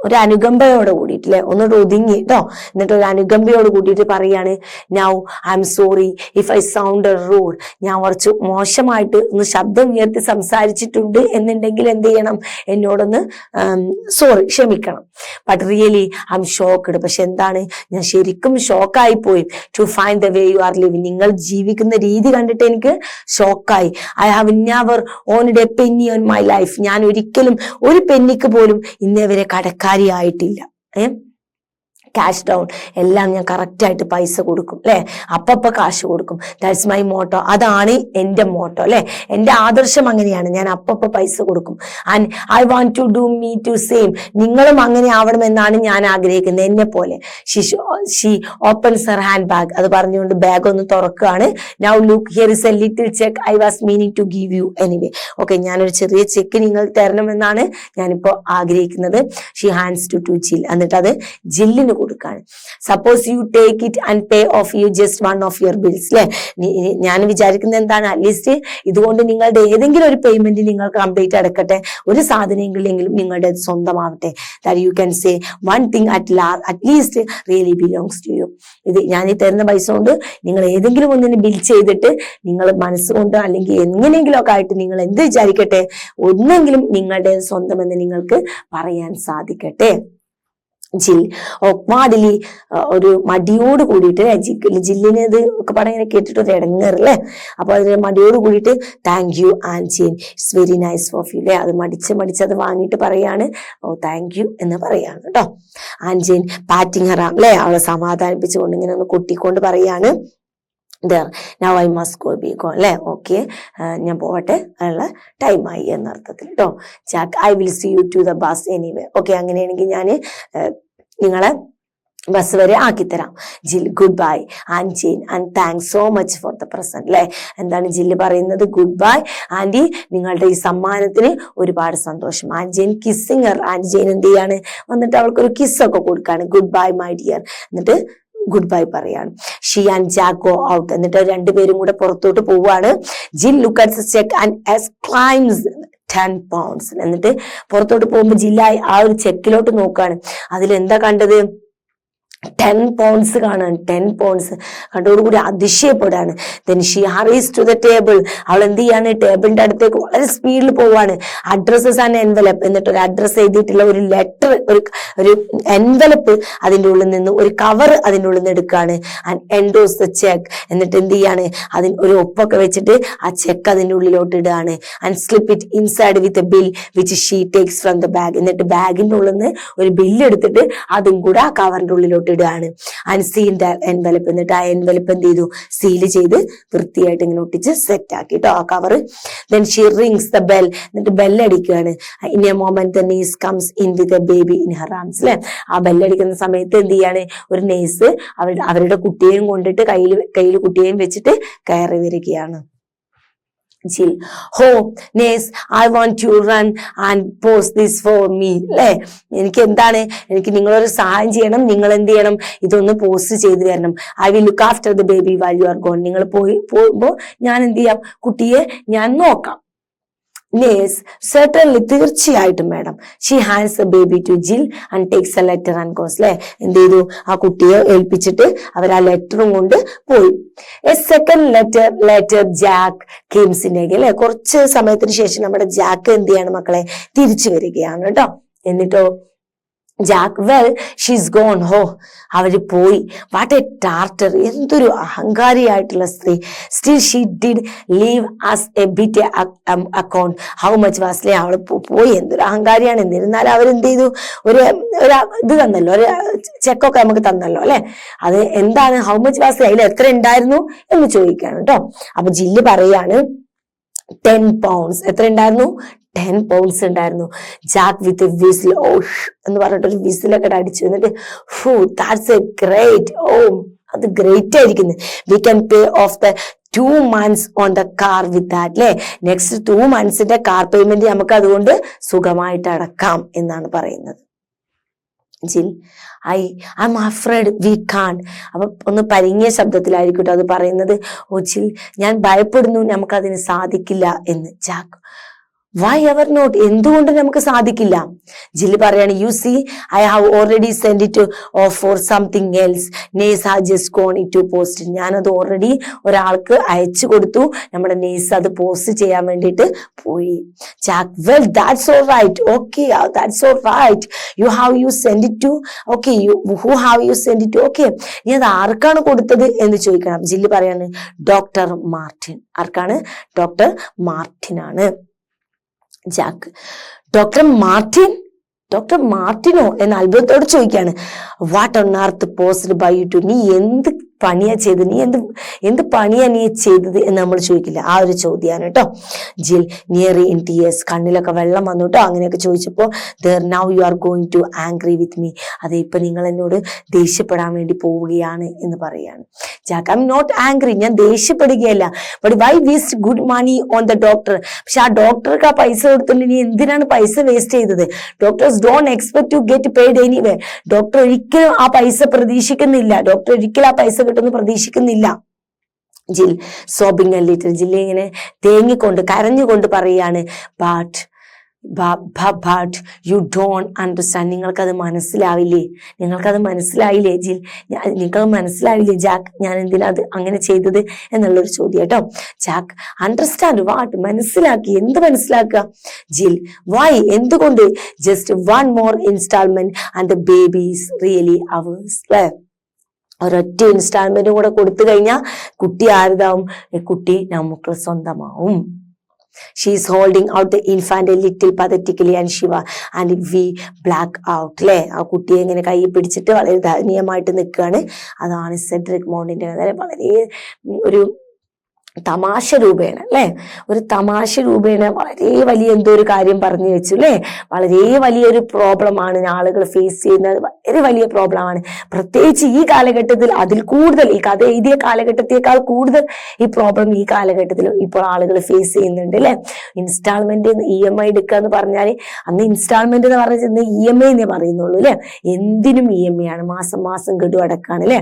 ഒരു അനുകമ്പയോടെ കൂടിയിട്ട് അല്ലെ, ഒന്നോട് ഒതുങ്ങി കേട്ടോ. എന്നിട്ട് ഒരു അനുകമ്പയോട് കൂടിയിട്ട് പറയാണ്, now I am sorry if I sound rude. ഞാൻ കുറച്ച് മോശമായിട്ട് ഒന്ന് ശബ്ദം ഉയർത്തി സംസാരിച്ചിട്ടുണ്ട് എന്നുണ്ടെങ്കിൽ എന്ത് ചെയ്യണം, എന്നോടൊന്ന് സോറി, ക്ഷമിക്കണം. But really I'm shocked. പക്ഷെ എന്താണ്, ഞാൻ ശരിക്കും ഷോക്കായി പോയി. To find the way you are living. നിങ്ങൾ ജീവിക്കുന്ന രീതി കണ്ടിട്ട് എനിക്ക് ഷോക്കായി. I have never own a penny on my life. ഞാൻ ഒരിക്കലും ഒരു പെന്നിക്ക് പോലും ഇന്നേ വരെ കടക്കാരിയായിട്ടില്ല. ക്യാഷ് ഡൗൺ, എല്ലാം ഞാൻ കറക്റ്റ് ആയിട്ട് പൈസ കൊടുക്കും അല്ലെ, അപ്പപ്പ കാശ് കൊടുക്കും. That's my motto. അതാണ് എന്റെ മോട്ടോ അല്ലെ, എന്റെ ആദർശം അങ്ങനെയാണ്. ഞാൻ അപ്പപ്പ പൈസ കൊടുക്കും. And I want to do me to same. നിങ്ങളും അങ്ങനെ ആവണമെന്നാണ് ഞാൻ ആഗ്രഹിക്കുന്നത്, എന്നെ പോലെ. She opens her hand bag. അത് പറഞ്ഞുകൊണ്ട് ബാഗ് ഒന്ന് തുറക്കുകയാണ്. Now look here is a little cheque I was meaning to give you anyway. Okay, ഞാനൊരു ചെറിയ ചെക്ക് നിങ്ങൾ തരണമെന്നാണ് ഞാനിപ്പോ ആഗ്രഹിക്കുന്നത്. ഷീ ഹാൻഡ്സ് ടു ജിൽ. എന്നിട്ട് അത് ജില്ലിന് കൊടുക്കാണ്. Suppose you take it and pay of you just one of your bills അല്ലെ. ഞാൻ വിചാരിക്കുന്നത് എന്താണ്, അറ്റ്ലീസ്റ്റ് ഇതുകൊണ്ട് നിങ്ങളുടെ ഏതെങ്കിലും ഒരു പേയ്മെന്റ് നിങ്ങൾ കംപ്ലീറ്റ് അടക്കട്ടെ, ഒരു സാധനമെങ്കിലും നിങ്ങളുടെ സ്വന്തമാവട്ടെ. That you can say one thing at least really belongs to you. ഇത് ഞാൻ ഈ തരുന്ന പൈസ കൊണ്ട് നിങ്ങൾ ഏതെങ്കിലും ഒന്നിന് ബിൽ ചെയ്തിട്ട് നിങ്ങൾ മനസ്സുകൊണ്ട് അല്ലെങ്കിൽ എങ്ങനെയെങ്കിലും ഒക്കെ ആയിട്ട് നിങ്ങൾ എന്ത് വിചാരിക്കട്ടെ, ഒന്നെങ്കിലും നിങ്ങളുടെ സ്വന്തമെന്ന് നിങ്ങൾക്ക് പറയാൻ സാധിക്കട്ടെ. ജിൽ വാതിലി ഒരു മടിയോട് കൂടിയിട്ട് ജില്ലിന് ഇത് ഒക്കെ പറയാൻ കേട്ടിട്ട് ഒരു ഇടങ്ങേറല്ലേ. അപ്പൊ അതിന് മടിയോട് കൂടിയിട്ട് thank you aunt jane, it's very nice of you അല്ലെ. അത് മടിച്ചത് വാങ്ങിയിട്ട് പറയാണ്, ഓ താങ്ക് യു എന്ന് പറയാണ് കേട്ടോ. ആൻജിൻ പാറ്റിങ് ഹറാം അല്ലെ, അവളെ സമാധാനിപ്പിച്ചുകൊണ്ട് ഇങ്ങനെ ഒന്ന് കൊട്ടിക്കൊണ്ട് പറയാണ്, now I must go be go അല്ലെ. ഓക്കെ, ഞാൻ പോവട്ടെ, അതിനുള്ള ടൈമായി എന്നർത്ഥത്തിൽ കേട്ടോ. Jack I will see you to the bus anyway. Okay, അങ്ങനെയാണെങ്കിൽ ഞാൻ നിങ്ങളെ ബസ് വരെ ആക്കിത്തരാം. Jill goodbye aunt jane and thanks so much for the present അല്ലെ. എന്താണ് ജില്ല് പറയുന്നത്, ഗുഡ് ബൈ ആന്റി, നിങ്ങളുടെ ഈ സമ്മാനത്തിന് ഒരുപാട് സന്തോഷം. ആൻജിൻ കിസ്സിങ് ഹർ. ആൻജിൻ എന്ത് ചെയ്യാണ്, വന്നിട്ട് അവൾക്കൊരു കിസ്സൊക്കെ കൊടുക്കാണ്. Goodbye my dear. എന്നിട്ട് ഗുഡ് ബൈ പറയാണ്. She and Jack go out. എന്നിട്ട് രണ്ടുപേരും കൂടെ പുറത്തോട്ട് പോവാണ്. Jill look at the cheque and exclaims 10 pounds. എന്നിട്ട് പുറത്തോട്ട് പോകുമ്പോൾ ജില്ലായി ആ ഒരു ചെക്കിലോട്ട് നോക്കാണ്. അതിലെന്താ കണ്ടത്, 10 pounds കാണാൻ. 10 pounds കണ്ടോടുകൂടി അതിശയപ്പെടാണ്. Then she hurries to the table. അവൾ എന്ത് ചെയ്യാണ്, ടേബിളിന്റെ അടുത്തേക്ക് വളരെ സ്പീഡിൽ പോവാണ്. Addresses and envelope. എന്നിട്ട് ഒരു അഡ്രസ് എഴുതിയിട്ടുള്ള ഒരു ലെറ്റർ, ഒരു എൻവലപ്പ് അതിൻ്റെ ഉള്ളിൽ നിന്ന്, ഒരു കവർ അതിൻ്റെ ഉള്ളിൽ നിന്ന് എടുക്കുകയാണ്. And endorse the cheque. എന്നിട്ട് എന്ത് ചെയ്യാണ്, അതിന് ഒരു ഒപ്പൊക്കെ വെച്ചിട്ട് ആ ചെക്ക് അതിൻ്റെ ഉള്ളിലോട്ട് ഇടുകയാണ്. And slip it inside with a bill which she takes from the bag. എന്നിട്ട് ബാഗിന്റെ ഉള്ളിൽ നിന്ന് ഒരു ബില്ല് എടുത്തിട്ട് അതും കൂടെ ആ കവറിന്റെ ഉള്ളിലോട്ട് അതിലോട്ട് ഇടുകയാണ്. ആൻഡ് സീൽഡ് എൻവലപ്പ്, എന്നിട്ട് ആ എൻവലപ്പ് എന്ത് ചെയ്തു, സീല് ചെയ്ത് വൃത്തിയായിട്ട് ഇങ്ങനെ ഒട്ടിച്ച് സെറ്റ് ആക്കി കേട്ടോ ആ cover. Then she rings the bell, എന്നിട്ട് ബെല്ലടിക്കുകയാണ്. In a moment the nurse comes in with a baby in her arms അല്ലെ. ആ ബെല്ലടിക്കുന്ന സമയത്ത് എന്ത് ചെയ്യാണ്, ഒരു നേഴ്സ് അവരുടെ കുട്ടിയെയും കൊണ്ടിട്ട് കയ്യിൽ കുട്ടിയെയും വെച്ചിട്ട് കയറി വരികയാണ്. Jill, oh nurse, I want you run and post this for me അല്ലെ. എനിക്ക് നിങ്ങളൊരു സഹായം ചെയ്യണം, നിങ്ങൾ എന്ത് ചെയ്യണം, ഇതൊന്ന് പോസ്റ്റ് ചെയ്ത് തരണം. I will look after the baby while you are gone. നിങ്ങൾ പോകുമ്പോ ഞാൻ എന്ത് ചെയ്യാം, കുട്ടിയെ ഞാൻ നോക്കാം. Nurse, certainly, തീർച്ചയായിട്ടും madam. She hands the baby to Jill and takes a letter and goes അല്ലെ. എന്ത് ചെയ്തു, ആ കുട്ടിയെ ഏൽപ്പിച്ചിട്ട് അവർ ആ ലെറ്ററും കൊണ്ട് പോയി. A second letter Jack comes in again അല്ലെ. കുറച്ച് സമയത്തിന് ശേഷം നമ്മുടെ ജാക്ക് എന്ത് ചെയ്യാണ് മക്കളെ, തിരിച്ചു വരികയാണ് കേട്ടോ. എന്നിട്ടോ ജാക്ക്, വെൽ ഷീസ് ഗോൺ, ഹോ അവര് പോയി. വാട്ട് എ ടാർട്ടർ, എന്തൊരു അഹങ്കാരിയായിട്ടുള്ള സ്ത്രീ. Still she did leave us a bit account how much വാസ്ലേ. അവള് പോയി, എന്തൊരു അഹങ്കാരിയാണ്. എന്നിരുന്നാലും അവരെന്ത് ചെയ്തു, ഒരു ഇത് തന്നല്ലോ, ഒരു ചെക്കൊക്കെ നമുക്ക് തന്നല്ലോ അല്ലെ. അത് എന്താണ്, ഹൗ മച്ച് വാസ്ലേ, അതിൽ എത്ര ഉണ്ടായിരുന്നു എന്ന് ചോദിക്കുകയാണ് കേട്ടോ. അപ്പൊ ജില്ല് പറയാണ് 10 pounds. എത്ര ഉണ്ടായിരുന്നു, 10 pounds ഉണ്ടായിരുന്നു. ജാക്ക് വിത്ത് എ വിസിൽ, ഓ എന്ന് പറഞ്ഞിട്ട് ഒരു വിസിലൊക്കെ അടിച്ചു. എന്നിട്ട് ഹൂ ദാറ്റ്സ് എ ഗ്രേറ്റ്, ഓ അത് ഗ്രേറ്റ് ആയിരിക്കുന്നു. We can pay of the 2 months on the car with that അല്ലെ. നെക്സ്റ്റ് 2 monthsന്റെ കാർ പേയ്മെന്റ് നമുക്ക് അതുകൊണ്ട് സുഖമായിട്ട് അടക്കാം എന്നാണ് പറയുന്നത്. ജിൽ, I'm afraid we can't. അപ്പൊ ഒന്ന് പരിങ്ങിയ ശബ്ദത്തിലായിരിക്കട്ടെ അത് പറയുന്നത്. ഓ ജിൽ, ഞാൻ ഭയപ്പെടുന്നു, നമുക്കതിന് സാധിക്കില്ല എന്ന്. ജാക്ക്, വൈ എവർ നോട്ട്, എന്തുകൊണ്ട് നമുക്ക് സാധിക്കില്ല? ജില്ല് പറയാണ്, you see I have already send it off for something else. Nurse have just gone it to post. ഞാനത് ഓൾറെഡി ഒരാൾക്ക് അയച്ചു കൊടുത്തു, നമ്മുടെ നേഴ്സ് അത് പോസ്റ്റ് ചെയ്യാൻ വേണ്ടിയിട്ട് പോയി. Jack, well that's all right, okay that's all right. You send it to, okay who have you send it, okay നീ അത് ആർക്കാണ് കൊടുത്തത് എന്ന് ചോദിക്കണം. ജില്ല് പറയാണ്, ഡോക്ടർ മാർട്ടിൻ. ആർക്കാണ്? ഡോക്ടർ മാർട്ടിൻ ആണ്. ജാക്ക്, ഡോക്ടർ മാർട്ടിനോ എന്ന് അത്ഭുതത്തോട് ചോദിക്കാണ്. What on earth posed by you to, നീ എന്ത് പണിയാ ചെയ്തത്, നീ എന്ത് പണിയാ നീ ചെയ്തത് എന്ന് നമ്മൾ ചോദിക്കില്ല, ആ ഒരു ചോദ്യമാണ് കേട്ടോ. ജിൽ, നിയർ ഇൻ ടീയേഴ്സ്, കണ്ണിലൊക്കെ വെള്ളം വന്നു കേട്ടോ. അങ്ങനെയൊക്കെ ചോദിച്ചപ്പോ, there now you are going to angry with me, അതെ ഇപ്പൊ നിങ്ങൾ എന്നോട് ദേഷ്യപ്പെടാൻ വേണ്ടി പോവുകയാണ് എന്ന് പറയാണ്. Jack, I'm not angry, ഞാൻ ദേഷ്യപ്പെടുകയല്ല. But why waste good money on the doctor, പക്ഷെ ആ ഡോക്ടർക്ക് ആ പൈസ കൊടുത്തിട്ട് നീ എന്തിനാണ് പൈസ വേസ്റ്റ് ചെയ്തത്? Doctors don't expect to get paid anyway. Doctor ഒരിക്കലും ആ പൈസ പ്രതീക്ഷിക്കുന്നില്ല, ഡോക്ടർ ഒരിക്കലും ആ പൈസ കിട്ടുമെന്ന് പ്രതീക്ഷിക്കുന്നില്ല. ജിൽ, സോബിങ് എ ലിറ്റിൽ, ജില്ല ഇങ്ങനെ തേങ്ങിക്കൊണ്ട് കരഞ്ഞുകൊണ്ട് പറയാണ്, ബട്ട് യു ഡോണ്ട് അണ്ടർസ്റ്റാൻഡ്, നിങ്ങൾക്കത് മനസ്സിലായില്ലേ ജിൽ, നിങ്ങൾക്കത് മനസ്സിലാവില്ലേ ജാക്ക്, ഞാൻ എന്തിനാ അത് അങ്ങനെ ചെയ്തത് എന്നുള്ളൊരു ചോദ്യം കേട്ടോ. ജാക്ക്, അണ്ടർസ്റ്റാൻഡ് വാട്ട്, മനസ്സിലാക്കി, എന്ത് മനസ്സിലാക്കുക? ജിൽ, വൈ, എന്തുകൊണ്ട്? Just 1 more installment and the baby is really ours. ഒരൊറ്റ ഇൻസ്റ്റാൾമെന്റും കൂടെ കൊടുത്തു കഴിഞ്ഞാൽ കുട്ടി ആരുതാവും? കുട്ടി നമുക്ക് സ്വന്തമാവും. She is holding out the infant a little pathetically and Shiva and we black out അല്ലെ. ആ കുട്ടിയെ ഇങ്ങനെ കൈ പിടിച്ചിട്ട് വളരെ ദയനീയമായിട്ട് നിൽക്കുകയാണ്. അതാണ് സെഡ്രിക് മൗണ്ടിന്റെ കഥ. വളരെ ഒരു തമാശ രൂപേണ അല്ലെ, ഒരു തമാശ രൂപേണ വളരെ വലിയ എന്തോ ഒരു കാര്യം പറഞ്ഞു വെച്ചു അല്ലെ. വളരെ വലിയൊരു പ്രോബ്ലമാണ് ആളുകൾ ഫേസ് ചെയ്യുന്നത്, വളരെ വലിയ പ്രോബ്ലമാണ്. പ്രത്യേകിച്ച് ഈ കാലഘട്ടത്തിൽ അതിൽ കൂടുതൽ, ഈ കഥ എഴുതിയ കാലഘട്ടത്തേക്കാൾ കൂടുതൽ ഈ പ്രോബ്ലം ഈ കാലഘട്ടത്തിൽ ഇപ്പോൾ ആളുകൾ ഫേസ് ചെയ്യുന്നുണ്ട് അല്ലെ. ഇൻസ്റ്റാൾമെന്റ് EMI എടുക്കുക എന്ന് പറഞ്ഞാൽ, അന്ന് ഇൻസ്റ്റാൾമെന്റ് എന്ന് പറഞ്ഞാൽ EMI എന്നേ പറയുന്നുള്ളൂ അല്ലെ. എന്തിനും EMI ആണ്, മാസം മാസം ഗഡു അടക്കാണ് അല്ലെ.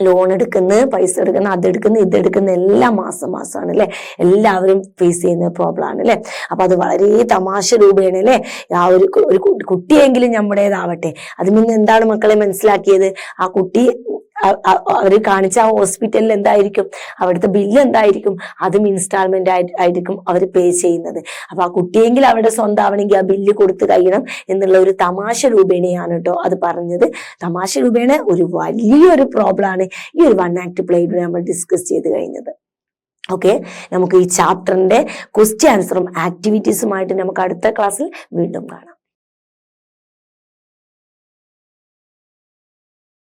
ലോൺ എടുക്കുന്ന, പൈസ എടുക്കുന്ന, അതെടുക്കുന്ന, ഇതെടുക്കുന്ന എല്ലാം മാസമാണ് അല്ലെ. എല്ലാവരും ഫേസ് ചെയ്യുന്ന പ്രോബ്ലം ആണ് അല്ലെ. അപ്പൊ അത് വളരെ തമാശ രൂപേണ അല്ലെ. ആ ഒരു കുട്ടിയെങ്കിലും നമ്മുടേതാവട്ടെ. അതിൽ നിന്ന് എന്താണ് മക്കളെ മനസ്സിലാക്കിയത്? ആ കുട്ടി അവര് കാണിച്ച ആ ഹോസ്പിറ്റലിൽ എന്തായിരിക്കും, അവിടുത്തെ ബില്ല് എന്തായിരിക്കും, അതും ഇൻസ്റ്റാൾമെന്റ് ആയിരിക്കും അവർ പേ ചെയ്യുന്നത്. അപ്പൊ ആ കുട്ടിയെങ്കിലും അവിടെ സ്വന്തമാവണമെങ്കിൽ ആ ബില്ല് കൊടുത്തു കഴിയണം എന്നുള്ള ഒരു തമാശ രൂപേണയാണ് കേട്ടോ അത് പറഞ്ഞത്. തമാശ രൂപേണ ഒരു വലിയൊരു പ്രോബ്ലം ആണ് ഈ ഒരു 1 act പ്ലേയിലൂടെ നമ്മൾ ഡിസ്കസ് ചെയ്ത് കഴിഞ്ഞത്. ഓക്കെ, നമുക്ക് ഈ ചാപ്റ്ററിന്റെ ക്വസ്റ്റ്യൻ ആൻസറും ആക്ടിവിറ്റീസുമായിട്ട് നമുക്ക് അടുത്ത ക്ലാസ്സിൽ വീണ്ടും കാണാം.